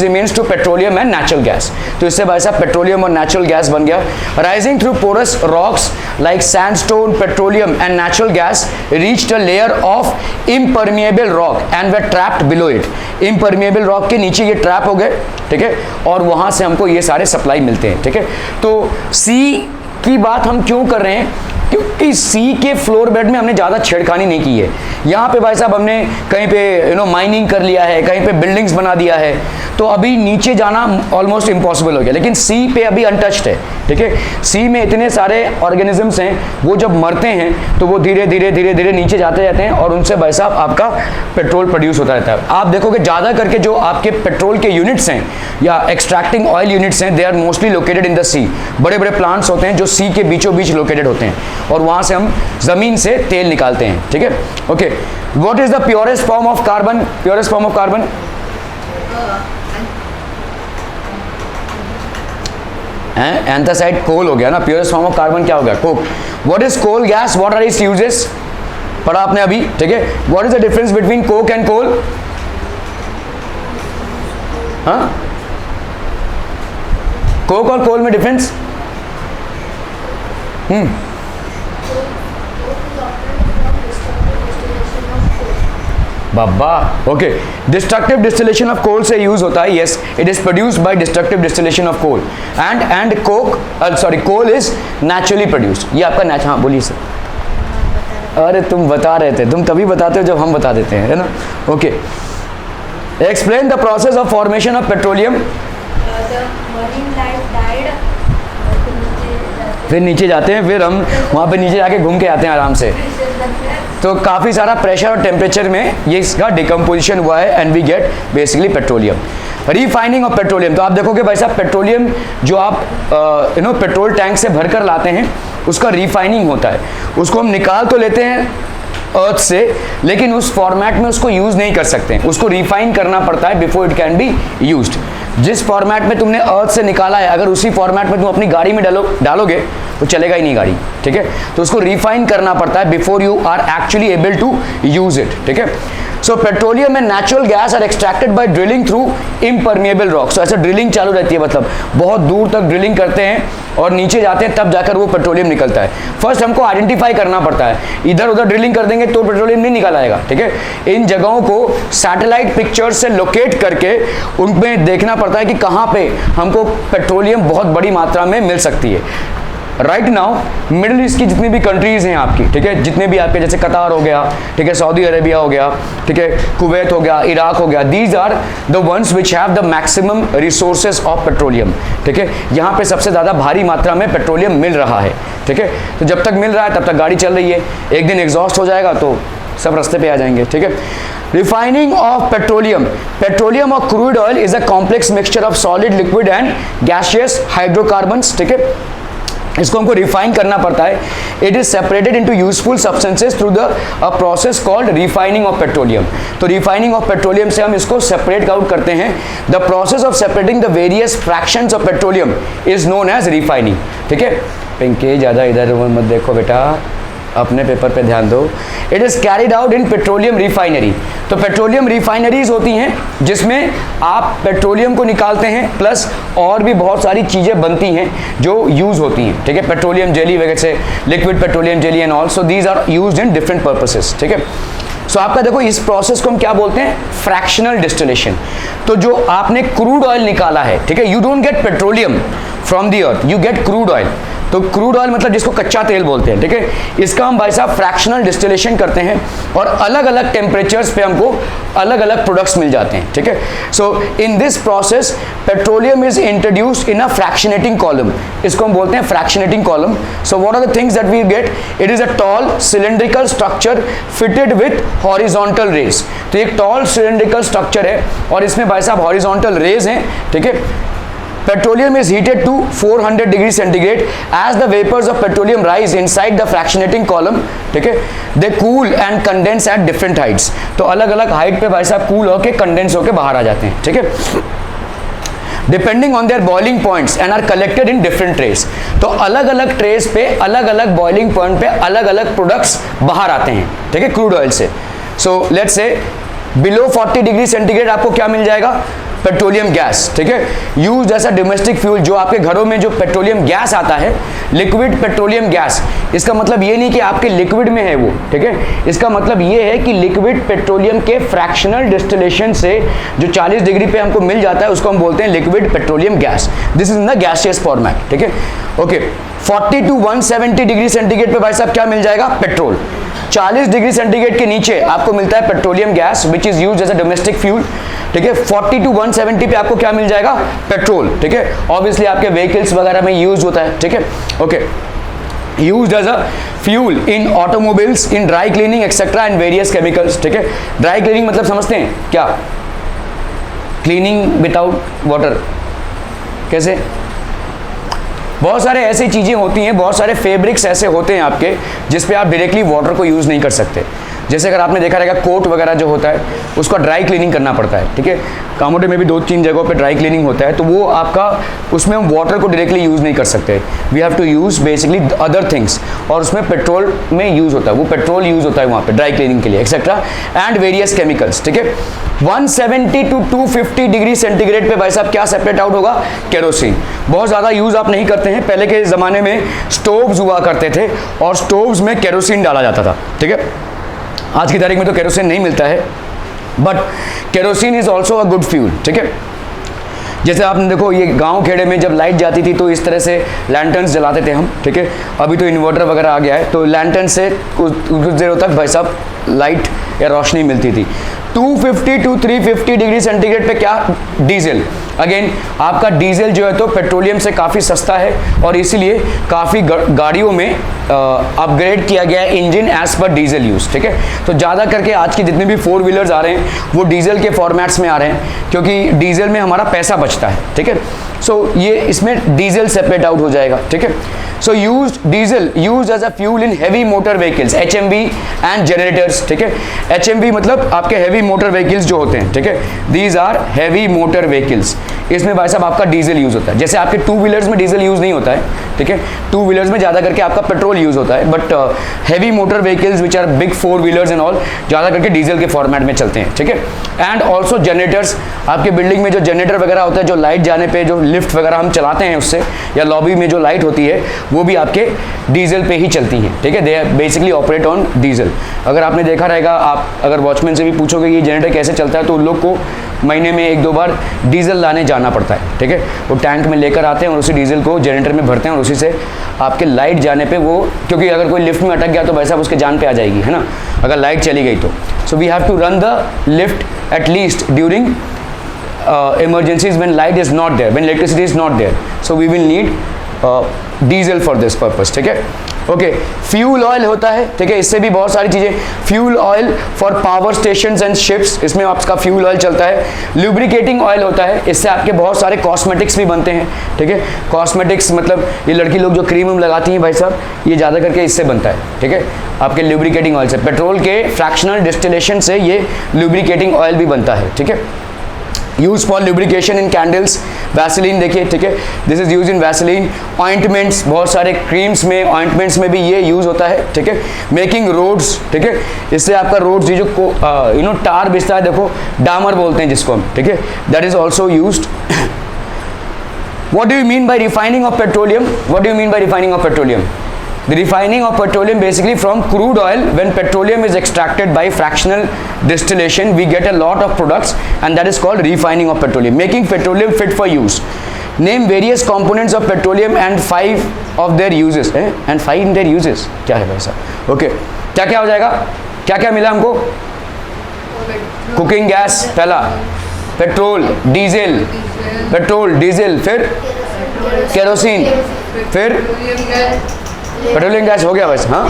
A: remains to petroleum and natural gas. तो इससे भाई साहब पेट्रोलियम और नेचुरल गैस बन गया. Rising through porous rocks like sandstone, petroleum and natural gas reached a layer of impermeable rock and were trapped below it. Impermeable rock के नीचे ये ट्रैप हो गए. ठीक है, और वहाँ से हमको ये सारे सप्लाई मिलते हैं. ठीक है, तो सी की बात हम क्यों कर रहे हैं, क्योंकि सी के फ्लोर बेड में हमने ज़्यादा छेड़खानी नहीं की है. यहाँ पे भाई साहब हमने कहीं पे माइनिंग कर लिया है, कहीं पे बिल्डिंग्स बना दिया है, तो अभी नीचे जाना ऑलमोस्ट इम्पॉसिबल हो गया. लेकिन सी पे अभी अनटच्ड है. ठीक है, सी में इतने सारे ऑर्गेनिजम्स हैं, वो जब मरते हैं तो वो धीरे धीरे नीचे जाते जाते हैं और उनसे भाई साहब आपका पेट्रोल प्रोड्यूस होता रहता है. आप देखोगे ज़्यादा करके जो आपके पेट्रोल के यूनिट्स हैं या एक्सट्रैक्टिंग ऑयल यूनिट्स हैं, they are mostly located in the sea. बड़े बड़े प्लांट्स होते हैं जो सी के बीचों बीच लोकेटेड होते हैं और वहाँ से हम ज़मीन से तेल निकालते हैं. ठीक है, okay. What is the purest form of carbon? Purest form of carbon anthracite coal हो गया ना, प्योरेस्ट फॉर्म ऑफ कार्बन क्या हो गया, coke. What is coal gas, what are its uses, पढ़ा आपने अभी, ठीक है। What is the difference between coke and coal, हाँ, कोक और कोल में डिफरेंस, बाबा, okay. Destructive distillation of coal से यूज होता है, yes, it is produced by destructive distillation of coal and coke, sorry, coal is naturally produced. ये आपका हाँ बोलिए सर। अरे तुम बता रहे थे, तुम तभी बताते हो जब हम बता देते हैं, है ना, okay. Explain the process of formation of petroleum. फिर नीचे जाते हैं, फिर हम वहाँ पे नीचे जाके घूम के आते हैं आराम से। तो काफ़ी सारा प्रेशर और टेम्परेचर में ये इसका डिकम्पोजिशन हुआ है and we get basically petroleum. Refining of petroleum, तो आप देखोगे भाई साहब पेट्रोलियम जो आप पेट्रोल टैंक से भरकर लाते हैं उसका रिफाइनिंग होता है। उसको हम निकाल तो लेते हैं अर्थ से, लेकिन उस फॉर्मेट में उसको यूज़ नहीं कर सकते, उसको रिफाइन करना पड़ता है before it can be used. जिस फॉर्मेट में तुमने अर्थ से निकाला है, अगर उसी फॉर्मेट में तुम अपनी गाड़ी में डालोगे तो चलेगा ही नहीं गाड़ी, ठीक है। तो उसको रिफाइन करना पड़ता है before you are actually able to use it, ठीक है। So petroleum and natural gas are extracted by drilling through impermeable rocks. ऐसे ड्रिलिंग चालू रहती है, मतलब बहुत दूर तक ड्रिलिंग करते हैं और नीचे जाते हैं, तब जाकर वो पेट्रोलियम निकलता है। फर्स्ट हमको आइडेंटिफाई करना पड़ता है, इधर उधर ड्रिलिंग कर देंगे तो पेट्रोलियम नहीं निकल आएगा, ठीक है। इन जगहों को सैटेलाइट पिक्चर्स से लोकेट करके उनमें देखना पड़ता है कि कहाँ पे हमको पेट्रोलियम बहुत बड़ी मात्रा में मिल सकती है। राइट नाउ मिडिल ईस्ट की जितनी भी कंट्रीज़ हैं आपकी, ठीक है, जितने भी आपके जैसे कतार हो गया, ठीक है, सऊदी अरेबिया हो गया, ठीक है, कुवैत हो गया, इराक हो गया, these are the ones which have the maximum resources of petroleum, ठीक है। यहाँ पे सबसे ज़्यादा भारी मात्रा में पेट्रोलियम मिल रहा है, ठीक है। तो जब तक मिल रहा है तब तक गाड़ी चल रही है, एक दिन एग्जॉस्ट हो जाएगा तो सब रास्ते पे आ जाएंगे, ठीक है। रिफाइनिंग ऑफ पेट्रोलियम, पेट्रोलियम और crude oil is a complex mixture of solid, liquid and gaseous hydrocarbons, ठीक है। इसको हमको रिफाइन करना पड़ता है। It is separated into useful substances through the process called refining of petroleum. तो रिफाइनिंग ऑफ पेट्रोलियम से हम इसको सेपरेट आउट करते हैं। The process of separating the various fractions of petroleum is known as refining, ठीक है। पिंकी ज़्यादा इधर मत देखो बेटा, अपने पेपर पे ध्यान दो। It is carried out in petroleum refinery. तो पेट्रोलियम रिफाइनरीज होती हैं जिसमें आप पेट्रोलियम को निकालते हैं, प्लस और भी बहुत सारी चीज़ें बनती हैं जो यूज़ होती हैं, ठीक है। पेट्रोलियम जेली वगैरह से, liquid petroleum jelly and all, so these are used in different purposes, ठीक है। सो आपका देखो इस प्रोसेस को हम क्या बोलते हैं, फ्रैक्शनल डिस्टिलेशन। तो जो आपने क्रूड ऑयल निकाला है, ठीक है, you don't get petroleum from the earth, you get crude oil. तो क्रूड ऑयल मतलब जिसको कच्चा तेल बोलते हैं, ठीक है। इसका हम भाई साहब फ्रैक्शनल डिस्टिलेशन करते हैं और अलग अलग टेम्परेचर्स पे हमको अलग अलग प्रोडक्ट्स मिल जाते हैं, ठीक है। So in this process petroleum is introduced in a fractionating column, इसको हम बोलते हैं fractionating column. So what are the things that we get, it is a tall cylindrical structure fitted with horizontal rays. तो एक toll cylindrical structure है और इसमें भाई साहब हॉरिजॉन्टल रेज हैं, ठीक है। Petroleum is heated to 400 degrees centigrade as the vapors of petroleum rise inside the fractionating column, ठीक है। They cool and condense at different heights. तो अलग अलग हाइट पे भाई साहब कूल होके कंडेंस होके बाहर आ जाते हैं, ठीक है। Depending on their boiling points and are collected in different trays. तो अलग अलग ट्रेस पे अलग अलग बॉइलिंग पॉइंट पे अलग अलग प्रोडक्ट्स बाहर आते हैं, ठीक है, क्रूड ऑयल से। So let's say below 40 degree centigrade आपको क्या मिल जाएगा, पेट्रोलियम गैस, ठीक है। Use as a domestic fuel, जो आपके घरों में जो पेट्रोलियम गैस आता है, लिक्विड पेट्रोलियम गैस, इसका मतलब ये नहीं कि आपके लिक्विड में है वो, ठीक है। इसका मतलब ये है कि लिक्विड पेट्रोलियम के फ्रैक्शनल डिस्टिलेशन से जो 40 डिग्री पे हमको मिल जाता है उसको हम बोलते हैं liquid petroleum gas. This is in the gaseous format, ठीक है, ओके। 40 to 170 डिग्री सेंटीग्रेड पे भाई साहब क्या मिल जाएगा, पेट्रोल। 40 डिग्री सेंटीग्रेड के नीचे आपको मिलता है petroleum gas which is used as a domestic fuel, ठीक है। 40 to 170 पे आपको क्या मिल जाएगा, पेट्रोल, ठीक है। ऑब्वियसली आपके व्हीकल्स वगैरह में यूज होता है, ठीक है, okay. Used as a fuel in automobiles, in dry cleaning etcetera and various chemicals, ठीक है। ड्राई क्लीनिंग मतलब समझते हैं क्या, क्लीनिंग विदाउट वाटर, कैसे, बहुत सारे ऐसी चीज़ें होती हैं, बहुत सारे फैब्रिक्स ऐसे होते हैं आपके जिस पे आप डायरेक्टली वाटर को यूज़ नहीं कर सकते। जैसे अगर आपने देखा रहेगा कोट वगैरह जो होता है उसका ड्राई क्लीनिंग करना पड़ता है, ठीक है। कामोटे में भी 2-3 जगहों पे ड्राई क्लीनिंग होता है, तो वो आपका उसमें हम वाटर को डायरेक्टली यूज़ नहीं कर सकते, we have to use basically other things, और उसमें पेट्रोल में यूज़ होता है, वो पेट्रोल यूज़ होता है वहाँ पे ड्राई क्लीनिंग के लिए एक्सेट्रा, एंड वेरियस केमिकल्स, ठीक है। 170 to 250 डिग्री सेंटीग्रेड पे भाई साहब क्या सेपरेट आउट होगा? केरोसिन। बहुत ज़्यादा यूज़ आप नहीं करते हैं, पहले के ज़माने में स्टोव्स हुआ करते थे और स्टोव्स में केरोसिन डाला जाता था, ठीक है। आज की तारीख में तो केरोसिन नहीं मिलता है, but kerosene is also a good fuel, ठीक है। जैसे आपने देखो ये गांव खेड़े में जब लाइट जाती थी तो इस तरह से लैंटर्न्स जलाते थे हम, ठीक है। अभी तो इन्वर्टर वगैरह आ गया है, तो लैंटर्न से कुछ देर तक भाई साहब लाइट या रोशनी मिलती थी। 250 to 350 डिग्री सेंटीग्रेड पे क्या? डीजल। अगेन आपका डीजल जो है तो पेट्रोलियम से काफ़ी सस्ता है और इसीलिए काफ़ी गाड़ियों में अपग्रेड किया गया है engine as per diesel use, ठीक है। तो ज़्यादा करके आज के जितने भी 4 व्हीलर्स आ रहे हैं वो डीजल के फॉर्मेट्स में आ रहे हैं, क्योंकि डीजल में हमारा पैसा बचता है, ठीक है। सो ये इसमें डीजल सेपरेट आउट हो जाएगा, ठीक है। So use diesel use as a fuel in heavy motor vehicles, HMV and generators, ठीक है। HMV मतलब आपके हैवी मोटर व्हीकल्स जो होते हैं, ठीक है, these are heavy motor vehicles. इसमें भाई साहब आपका डीजल यूज़ होता है। जैसे आपके 2 व्हीलर्स में डीजल यूज़ नहीं होता है, ठीक है, 2 व्हीलर्स में ज़्यादा करके आपका पेट्रोल यूज़ होता है, but heavy motor vehicles which are big 4 wheelers and all ज़्यादा करके डीजल के फॉर्मेट में चलते हैं, ठीक है। एंड ऑल्सो जनरेटर्स, आपके बिल्डिंग में जो जनरेटर वगैरह होता है, जो लाइट जाने पर जो लिफ्ट वगैरह हम चलाते हैं उससे, या लॉबी में जो लाइट होती है वो भी आपके डीजल पे ही चलती हैं, ठीक है। They basically operate on diesel. अगर आपने देखा रहेगा, आप अगर वॉचमैन से भी पूछोगे कि जनरेटर कैसे चलता है, तो उन लोग को महीने में 1-2 बार डीजल लाने जाना पड़ता है, ठीक है। वो टैंक में लेकर आते हैं और उसी डीजल को जनरेटर में भरते हैं और उसी से आपके लाइट जाने पे वो, क्योंकि अगर कोई लिफ्ट में अटक गया तो वैसा उसके जान पे आ जाएगी, है ना, अगर लाइट चली गई तो। So we have to run the lift at least during emergencies when light is not there, when electricity is not there, so we will need diesel for this purpose, ठीक है। ओके, फ्यूल ऑयल होता है, ठीक है, इससे भी बहुत सारी चीज़ें। Fuel oil for power stations and ships, इसमें आपका फ्यूल ऑयल चलता है। लुब्रिकेटिंग ऑयल होता है, इससे आपके बहुत सारे कॉस्मेटिक्स भी बनते हैं, ठीक है। कॉस्मेटिक्स मतलब ये लड़की लोग जो क्रीम लगाती हैं भाई साहब, ये ज़्यादा करके इससे बनता है, ठीक है, आपके लुब्रिकेटिंग ऑयल से। पेट्रोल के फ्रैक्शनल डिस्टिलेशन से ये लुब्रिकेटिंग ऑयल भी बनता है, ठीक है। Use for lubrication in candles, Vaseline देखिए, ठीक है, this is use in Vaseline. Ointments, बहुत सारे क्रीम्स में, ऑइंटमेंट्स में भी ये यूज होता है, ठीक है। मेकिंग रोड्स, ठीक है, इससे आपका रोड्स ये जो टार बिछता है, देखो डामर बोलते हैं जिसको हम, ठीक है, that is also used. What do you mean by refining of petroleum? What do you mean by refining of petroleum? The refining of petroleum basically from crude oil, when petroleum is extracted by fractional distillation, we get a lot of products and that is called refining of petroleum, making petroleum fit for use. Name various components of petroleum and 5 of their uses. And 5 their uses. क्या है भाई साहब? Okay. क्या क्या हो जाएगा? क्या क्या मिला हमको? कुकिंग गैस पहला, पेट्रोल, डीजल, पेट्रोल, डीजल, फिर केरोसिन, फिर पेट्रोलियम गैस हो गया बस, हाँ,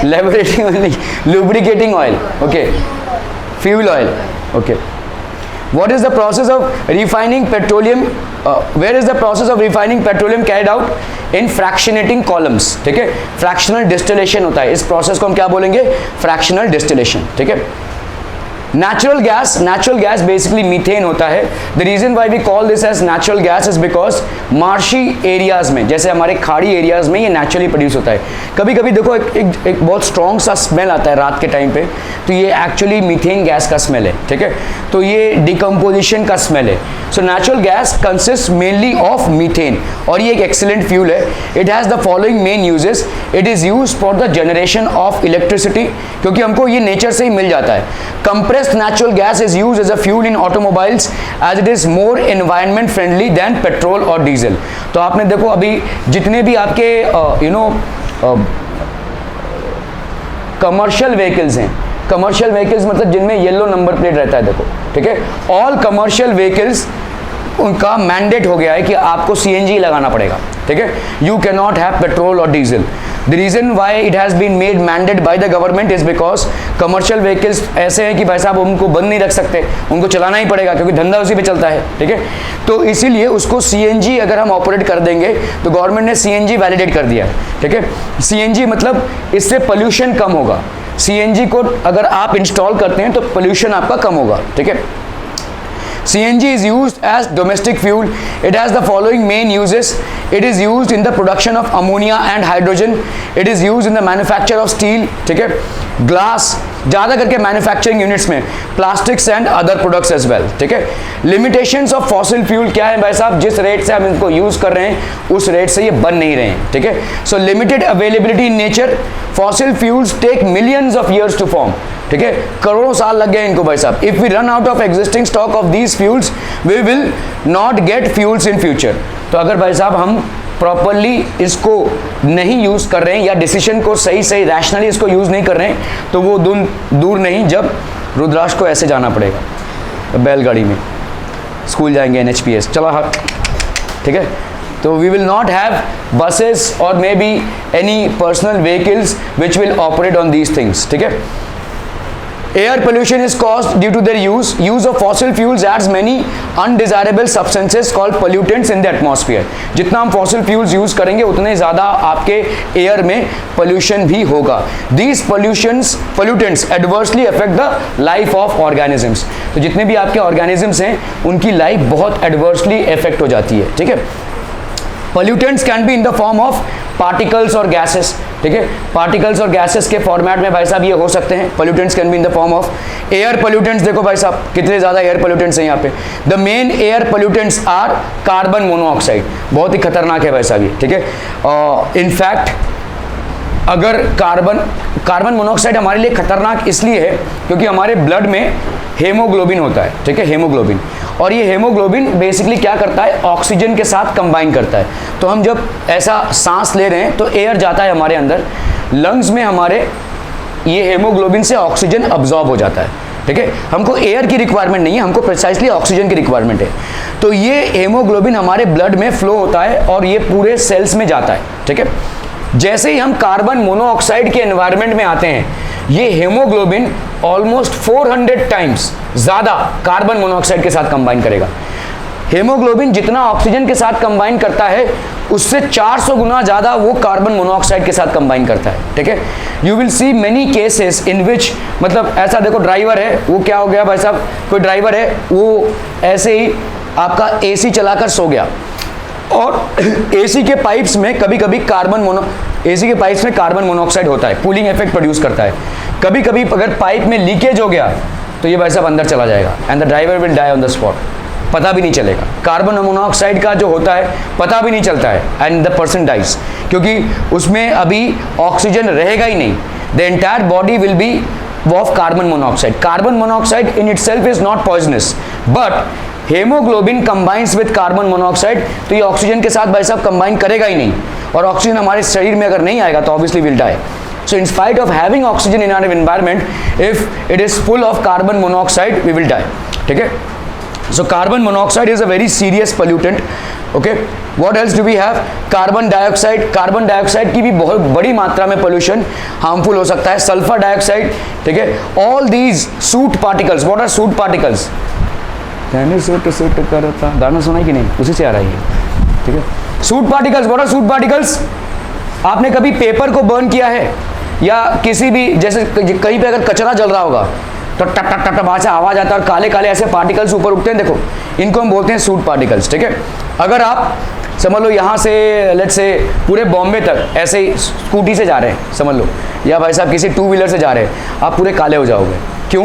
A: लैबोरेटिंग ऑयल नहीं, lubricating oil, okay, fuel oil, okay. What is the process of refining petroleum? Where is the process of refining petroleum carried out? In fractionating columns, ठीक है, fractional distillation होता है, इस प्रोसेस को हम क्या बोलेंगे? फ्रैक्शनल डिस्टिलेशन, ठीक है। नेचुरल गैस बेसिकली मीथेन होता है। The reason why we call this as natural gas is because marshy areas में, जैसे हमारे खाड़ी एरियाज में ये नेचुरली प्रोड्यूस होता है। कभी कभी देखो एक बहुत स्ट्रॉन्ग सा स्मेल आता है रात के टाइम पे, तो ये एक्चुअली मीथेन गैस का स्मेल है, ठीक है, तो ये डिकम्पोजिशन का स्मेल है। So natural gas consist mainly of methane और ये एक एक्सीलेंट फ्यूल है। It has the following main uses. It is use for the generation of electricity, क्योंकि हमको ये नेचर से ही मिल जाता है। Compressed natural gas is used as a fuel in automobiles as it is more environment friendly than petrol or diesel। तो आपने देखो अभी जितने भी आपके कमर्शियल व्हीकल्स हैं, कमर्शियल व्हीकल्स मतलब जिनमें येलो नंबर प्लेट रहता है, देखो, ठीक है, ऑल कमर्शियल व्हीकल्स उनका मैंडेट हो गया है कि आपको CNG लगाना पड़ेगा, ठीक है, you can not have petrol और diesel. The reason why it has been made mandate by the government is because commercial vehicles ऐसे हैं कि भाई साहब उनको बंद नहीं रख सकते, उनको चलाना ही पड़ेगा क्योंकि धंधा उसी पे चलता है, ठीक है। तो इसीलिए उसको CNG अगर हम ऑपरेट कर देंगे तो गवर्नमेंट ने CNG वैलिडेट कर दिया है, ठीक है। CNG मतलब इससे पोल्यूशन कम होगा। सीएनजी को अगर आप इंस्टॉल करते हैं तो पोल्यूशन आपका कम होगा, ठीक है। CNG is used as domestic fuel. It has the following main uses. It is used in the production of ammonia and hydrogen. It is used in the manufacture of steel, ठीक है, glass, ज़्यादा करके manufacturing units में, plastics and other products as well, ठीक है। Limitations of fossil fuel क्या है भाई साहब, जिस रेट से हम इनको यूज़ कर रहे हैं उस रेट से ये बन नहीं रहे हैं, ठीक है। So limited availability in nature, fossil fuels take millions of years to form, ठीक है, करोड़ों साल लग गए इनको भाई साहब। If we run out of existing stock of these fuels we will not get fuels in future. तो अगर भाई साहब हम प्रॉपरली इसको नहीं यूज़ कर रहे हैं या डिसीजन को सही रैशनली इसको यूज़ नहीं कर रहे हैं तो वो दूर नहीं जब रुद्राक्ष को ऐसे जाना पड़ेगा बैलगाड़ी में, स्कूल जाएंगे NHPS, चलो हाँ, ठीक है। तो we will not have buses और may be any personal vehicles which will operate on these things, ठीक है। Air pollution is caused due to their use. Use of fossil fuels adds many undesirable substances called pollutants in the atmosphere. जितना हम fossil fuels use करेंगे उतने ज़्यादा आपके air में pollution भी होगा. These pollutants adversely affect the life of organisms. तो जितने भी आपके organisms हैं उनकी life बहुत adversely affect हो जाती है, ठीक है। Pollutants can be in the form of particles और gases, ठीक है। पार्टिकल्स और गैसेस के फॉर्मेट में भाई साहब ये हो सकते हैं। Pollutants can be in the form of air pollutants. देखो भाई साहब कितने ज़्यादा एयर पोल्यूटेंट्स हैं यहाँ पे। The main air pollutants are carbon monoxide, बहुत ही खतरनाक है भाई साहब ये, ठीक है। इनफैक्ट अगर कार्बन मोनोऑक्साइड हमारे लिए खतरनाक इसलिए है क्योंकि हमारे ब्लड में हेमोग्लोबिन होता है, ठीक है, हेमोग्लोबिन। और ये हेमोग्लोबिन बेसिकली क्या करता है, ऑक्सीजन के साथ कंबाइन करता है। तो हम जब ऐसा सांस ले रहे हैं तो एयर जाता है हमारे अंदर, लंग्स में हमारे ये हेमोग्लोबिन से ऑक्सीजन अब्जॉर्ब हो जाता है, ठीक है। हमको एयर की रिक्वायरमेंट नहीं है, हमको प्रिसाइसली ऑक्सीजन की रिक्वायरमेंट है। तो ये हेमोग्लोबिन हमारे ब्लड में फ्लो होता है और ये पूरे सेल्स में जाता है, ठीक है। जैसे ही हम कार्बन मोनोऑक्साइड के एनवायरनमेंट में आते हैं ये हेमोग्लोबिन ऑलमोस्ट 400 टाइम्स ज़्यादा कार्बन मोनोऑक्साइड के साथ कंबाइन करेगा। हेमोग्लोबिन जितना ऑक्सीजन के साथ कंबाइन करता है उससे 400 गुना ज़्यादा वो कार्बन मोनोऑक्साइड के साथ कंबाइन करता है, ठीक है। You will see many cases in which, मतलब ऐसा देखो ड्राइवर है, वो क्या हो गया भाई साहब, कोई ड्राइवर है वो ऐसे ही आपका AC चलाकर सो गया और AC के पाइप्स में कभी कभी AC के पाइप्स में कार्बन मोनोऑक्साइड होता है, कूलिंग इफेक्ट प्रोड्यूस करता है। कभी कभी अगर पाइप में लीकेज हो गया तो ये भाई साहब अंदर चला जाएगा and the driver will die on the spot, पता भी नहीं चलेगा। कार्बन मोनोऑक्साइड का जो होता है पता भी नहीं चलता है एंड द पर्सन डाइज, क्योंकि उसमें अभी ऑक्सीजन रहेगा ही नहीं। The entire body will be of carbon monoxide. Carbon monoxide in itself is not poisonous but haemoglobin combines with carbon monoxide, तो ये ऑक्सीजन के साथ भाई साहब कंबाइन करेगा ही नहीं और ऑक्सीजन हमारे शरीर में अगर नहीं आएगा तो obviously will die. So in spite of having oxygen in our environment, if it is full of carbon monoxide, we will die. ठीक है? So carbon monoxide is a very serious pollutant. Okay? What else do we have? Carbon dioxide. Carbon dioxide की भी बहुत बड़ी मात्रा में pollution harmful हो सकता है। Sulfur dioxide, ठीक है? All these soot particles. What are soot particles? मैंने सूट करता गाना सुना है कि नहीं, उसी से आ रहा है, ठीक है। Soot particles, what are soot particles? आपने कभी पेपर को बर्न किया है या किसी भी, जैसे कहीं पे अगर कचरा जल रहा होगा तो टप टप टप वहाँ से आवाज़ आता है और काले काले ऐसे पार्टिकल्स ऊपर उठते हैं, देखो इनको हम बोलते हैं सूट पार्टिकल्स, ठीक है। अगर आप समझ लो यहाँ से लेट्स से पूरे बॉम्बे तक ऐसे ही स्कूटी से जा रहे हैं समझ लो, या भाई साहब किसी 2 व्हीलर से जा रहे हैं, आप पूरे काले हो जाओगे। क्यों?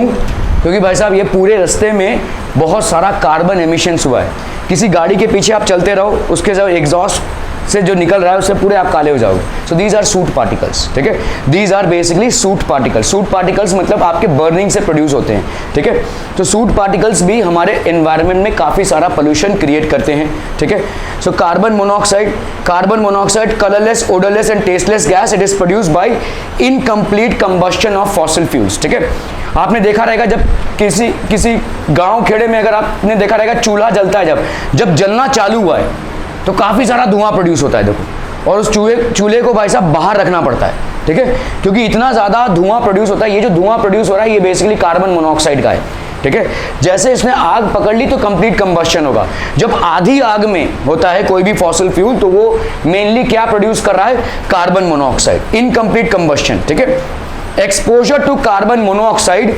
A: क्योंकि भाई साहब ये पूरे रास्ते में बहुत सारा कार्बन एमिशंस हुआ है। किसी गाड़ी के पीछे आप चलते रहो, उसके जो एग्जॉस्ट से जो निकल रहा है उससे पूरे आप काले हो जाओगे। So these are soot particles, ठीक है। These are basically soot particles. Soot particles मतलब आपके बर्निंग से प्रोड्यूस होते हैं, ठीक है। तो सूट पार्टिकल्स भी हमारे एनवायरनमेंट में काफ़ी सारा पोल्यूशन क्रिएट करते हैं, ठीक है। So carbon monoxide colourless, odourless and tasteless gas, it is produced by incomplete combustion of fossil fuels, ठीक है। आपने देखा रहेगा जब किसी गांव खेड़े में अगर आपने देखा रहेगा चूल्हा जलता है, जब जलना चालू हुआ है तो काफ़ी सारा धुआं प्रोड्यूस होता है, देखो, और उस चूल्हे को भाई साहब बाहर रखना पड़ता है, ठीक है, क्योंकि इतना ज़्यादा धुआं प्रोड्यूस होता है। ये जो धुआं प्रोड्यूस हो रहा है ये बेसिकली कार्बन मोनोऑक्साइड का है, ठीक है। जैसे इसने आग पकड़ ली तो कंप्लीट कंबस्शन होगा। जब आधी आग में होता है कोई भी फॉसिल फ्यूल तो वो मेनली क्या प्रोड्यूस कर रहा है, कार्बन मोनोऑक्साइड, इनकम्प्लीट कंबस्शन, ठीक है। Exposure to carbon monoxide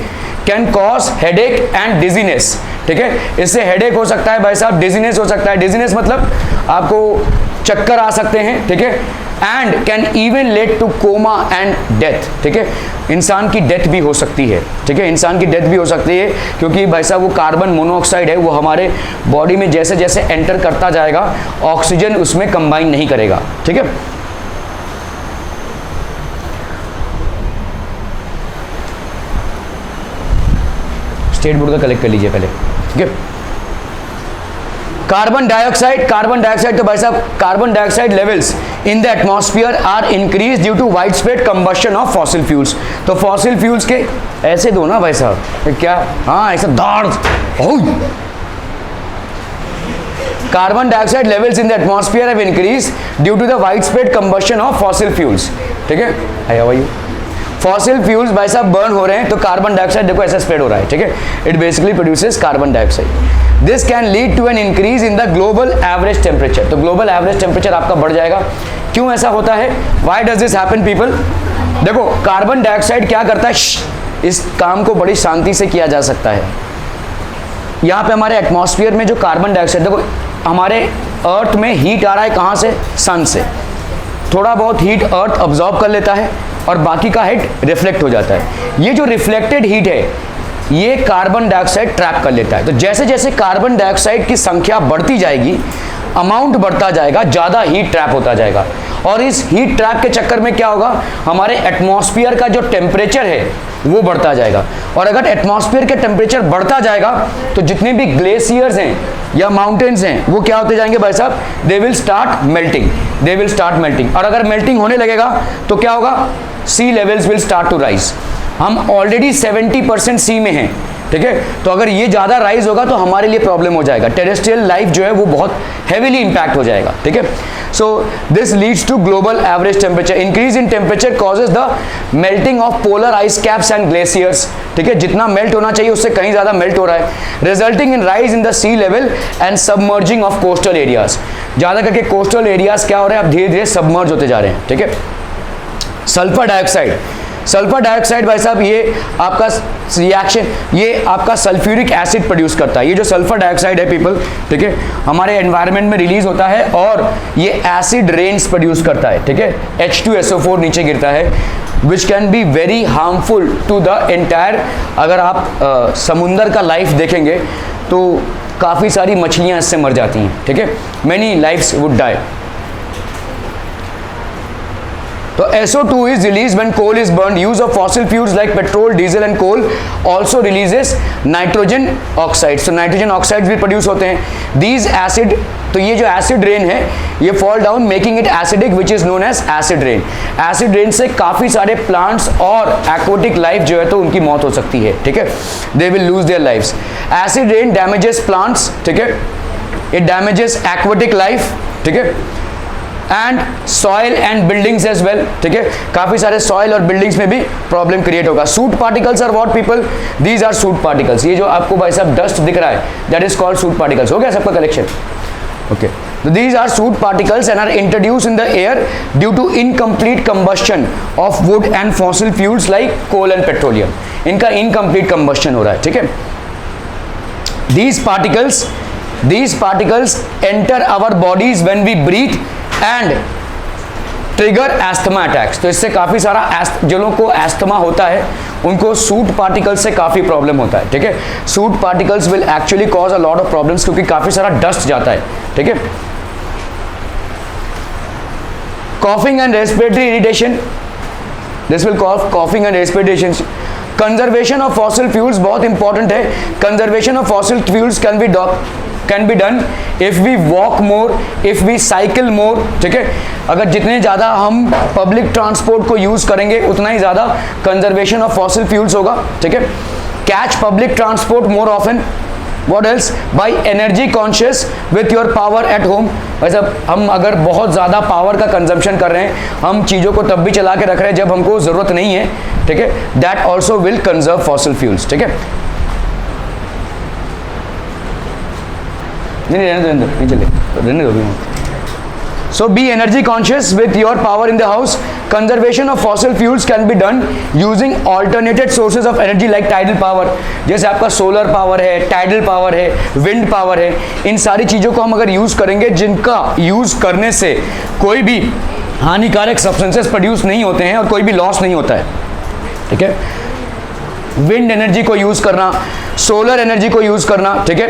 A: can cause headache and dizziness, ठीक है, इससे हेडेक हो सकता है भाई साहब, डिजीनेस हो सकता है, डिजीनेस मतलब आपको चक्कर आ सकते हैं, ठीक है, and can even led two comma and death, ठीक है, इंसान की डेथ भी हो सकती है, ठीक है, इंसान की डेथ भी हो सकती है, क्योंकि भाई साहब वो कार्बन मोनोऑक्साइड है, वो हमारे बॉडी में जैसे जैसे एंटर करता जाएगा ऑक्सीजन उसमें कंबाइन नहीं करेगा, ठीक है। स्टेट बोर्ड का कलेक्ट कर लीजिए पहले, ठीक है। कार्बन डाइऑक्साइड तो भाई साहब carbon dioxide levels in the atmosphere are increase due to wide spread combustion of fossil fuels. तो फॉसिल फ्यूल्स के ऐसे दो ना भाई साहब, क्या, हाँ ऐसा दाड़, carbon dioxide levels in the atmosphere have increase due to the wide spread combustion of fossil fuels, ठीक है। फॉसिल फ्यूल्स भाई साहब बर्न हो रहे हैं तो कार्बन डाइऑक्साइड देखो ऐसा स्प्रेड हो रहा है, ठीक है, it basically produces carbon dioxide. This can lead to an increase in the global average temperature, तो ग्लोबल एवरेज टेम्परेचर आपका बढ़ जाएगा। क्यों ऐसा होता है, why does this happen people? देखो कार्बन डाइऑक्साइड क्या करता है, इस काम को बड़ी शांति से किया जा सकता है। यहाँ पे हमारे एटमॉस्फेयर में जो कार्बन डाइऑक्साइड, देखो हमारे अर्थ में हीट आ रहा है कहाँ से, सन से, थोड़ा बहुत हीट अर्थ अब्जॉर्ब कर लेता है और बाकी का हीट रिफ्लेक्ट हो जाता है। ये जो रिफ्लेक्टेड हीट है ये कार्बन डाइऑक्साइड ट्रैप कर लेता है। तो जैसे जैसे कार्बन डाइऑक्साइड की संख्या बढ़ती जाएगी, अमाउंट बढ़ता जाएगा, ज़्यादा हीट ट्रैप होता जाएगा, और इस हीट ट्रैप के चक्कर में क्या होगा, हमारे एटमॉस्फेयर का जो टेम्परेचर है वो बढ़ता जाएगा। और अगर एटमॉस्फेयर के टेम्परेचर बढ़ता जाएगा तो जितने भी ग्लेशियर्स हैं या माउंटेन्स हैं वो क्या होते जाएंगे भाई साहब, दे विल स्टार्ट मेल्टिंग, और अगर मेल्टिंग होने लगेगा तो क्या होगा, sea levels will start to rise. हम ऑलरेडी 70% सी में हैं, ठीक है, तो अगर ये ज़्यादा राइज होगा तो हमारे लिए प्रॉब्लम हो जाएगा, टेरेस्ट्रियल लाइफ जो है वो बहुत हेवीली इंपैक्ट हो जाएगा, ठीक है। So this leads to global average temperature, increase in temperature causes the melting of polar ice caps and glaciers, ठीक है, जितना मेल्ट होना चाहिए उससे कहीं ज़्यादा मेल्ट हो रहा है, resulting in rise in the sea level and submerging of coastal areas. ज़्यादा करके कोस्टल एरियाज क्या हो रहे हैं, अब धीरे धीरे सबमर्ज होते जा रहे हैं, ठीक है। सल्फर डाइऑक्साइड भाई साहब ये आपका रिएक्शन, ये आपका सल्फ्यूरिक एसिड प्रोड्यूस करता है। ये जो सल्फर डाइऑक्साइड है पीपल, ठीक है, हमारे एनवायरनमेंट में रिलीज होता है और ये एसिड रेन्स प्रोड्यूस करता है, ठीक है, H2SO4 नीचे गिरता है, which can be very harmful to the entire. अगर आप समुंदर का लाइफ देखेंगे तो काफ़ी सारी मछलियाँ इससे मर जाती हैं, ठीक है, मैनी लाइफ्स वुड डाई। तो SO2 is released when coal is burned. Use of fossil fuels like petrol, diesel and coal also releases nitrogen oxides. So nitrogen oxides भी produce होते हैं। These acid, तो ये जो acid rain है ये fall down making it acidic which is known as acid rain. Acid rain से काफ़ी सारे plants और aquatic life जो है तो उनकी मौत हो सकती है, ठीक है, they will lose their lives. Acid rain damages plants, ठीक है, it damages aquatic life, ठीक है, and soil and buildings as well, ठीक है, काफी सारे सॉइल और बिल्डिंग्स में भी प्रॉब्लम क्रिएट होगा। Soot particles are what people, these are soot particles. ये जो आपको भाई साहब डस्ट दिख रहा है that is called soot particles. हो गया सबका कलेक्शन, ओके। तो these are soot particles and are introduce in the air due to incomplete combustion of wood and fossil fuels like coal and petroleum. इनका incomplete combustion हो रहा है, ठीक है। These particles enter our bodies when we breathe and trigger asthma attacks. तो इससे काफ़ी सारा जो लोगों को एस्थमा होता है उनको सूट पार्टिकल्स से काफ़ी प्रॉब्लम होता है, ठीक है। Soot particles will actually cause a lot of problems क्योंकि काफ़ी सारा डस्ट जाता है, ठीक है। Coughing and respiratory irritation, this will cause coughing and respiration. Conservation of fossil fuels बहुत इंपॉर्टेंट है। Conservation of fossil fuels can be done if we walk more, if we cycle more, ठीक है। अगर जितने ज़्यादा हम पब्लिक ट्रांसपोर्ट को use करेंगे उतना ही ज़्यादा कंजर्वेशन ऑफ फॉसिल फ्यूल्स होगा, ठीक है। Catch public transport more often. What else? By energy conscious with your power at home. वैसे हम अगर बहुत ज़्यादा पावर का कंजम्पशन कर रहे हैं, हम चीज़ों को तब भी चला के रख रहे हैं जब हमको ज़रूरत नहीं है, ठीक है, that also will conserve fossil fuels, ठीक है। नहीं रहने दो, नहीं चले, रहने दो भी। So be energy conscious with your power in the house. Conservation of fossil fuels can be done using alternated sources of energy like tidal power. जैसे आपका सोलर पावर है, टाइडल पावर है, विंड पावर है, इन सारी चीज़ों को हम अगर यूज़ करेंगे जिनका यूज़ करने से कोई भी हानिकारक सब्सटेंसेस प्रोड्यूस नहीं होते हैं और कोई भी लॉस नहीं होता है, ठीक है। विंड एनर्जी को यूज़ करना, सोलर एनर्जी को यूज़ करना, ठीक है,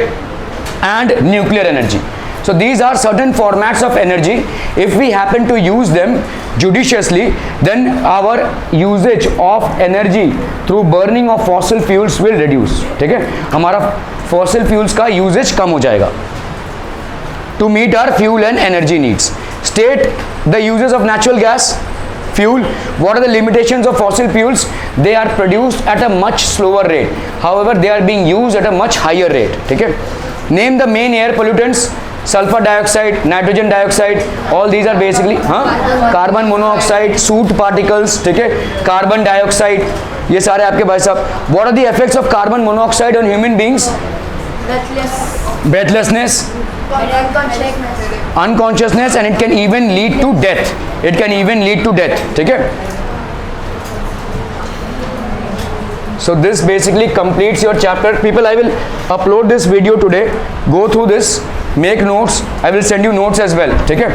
A: and nuclear energy. So these are certain formats of energy. If we happen to use them judiciously, then our usage of energy through burning of fossil fuels will reduce. ठीक है, हमारा fossil fuels का usage कम हो जाएगा. To meet our fuel and energy needs. State the uses of natural gas, fuel. What are the limitations of fossil fuels? They are produced at a much slower rate. However, they are being used at a much higher rate. ठीक है. Name the main air pollutants. Sulfur dioxide, nitrogen dioxide, all these are basically carbon monoxide, soot particles, ठीक है, carbon dioxide, ये सारे आपके भाई साहब. What are the effects of carbon monoxide on human beings? breathlessness, unconsciousness, and it can even lead to death. It can even lead to death. ठीक है. So this basically completes your chapter. People, I will upload this video today. Go through this, make notes. I will send you notes as well. ठीक है.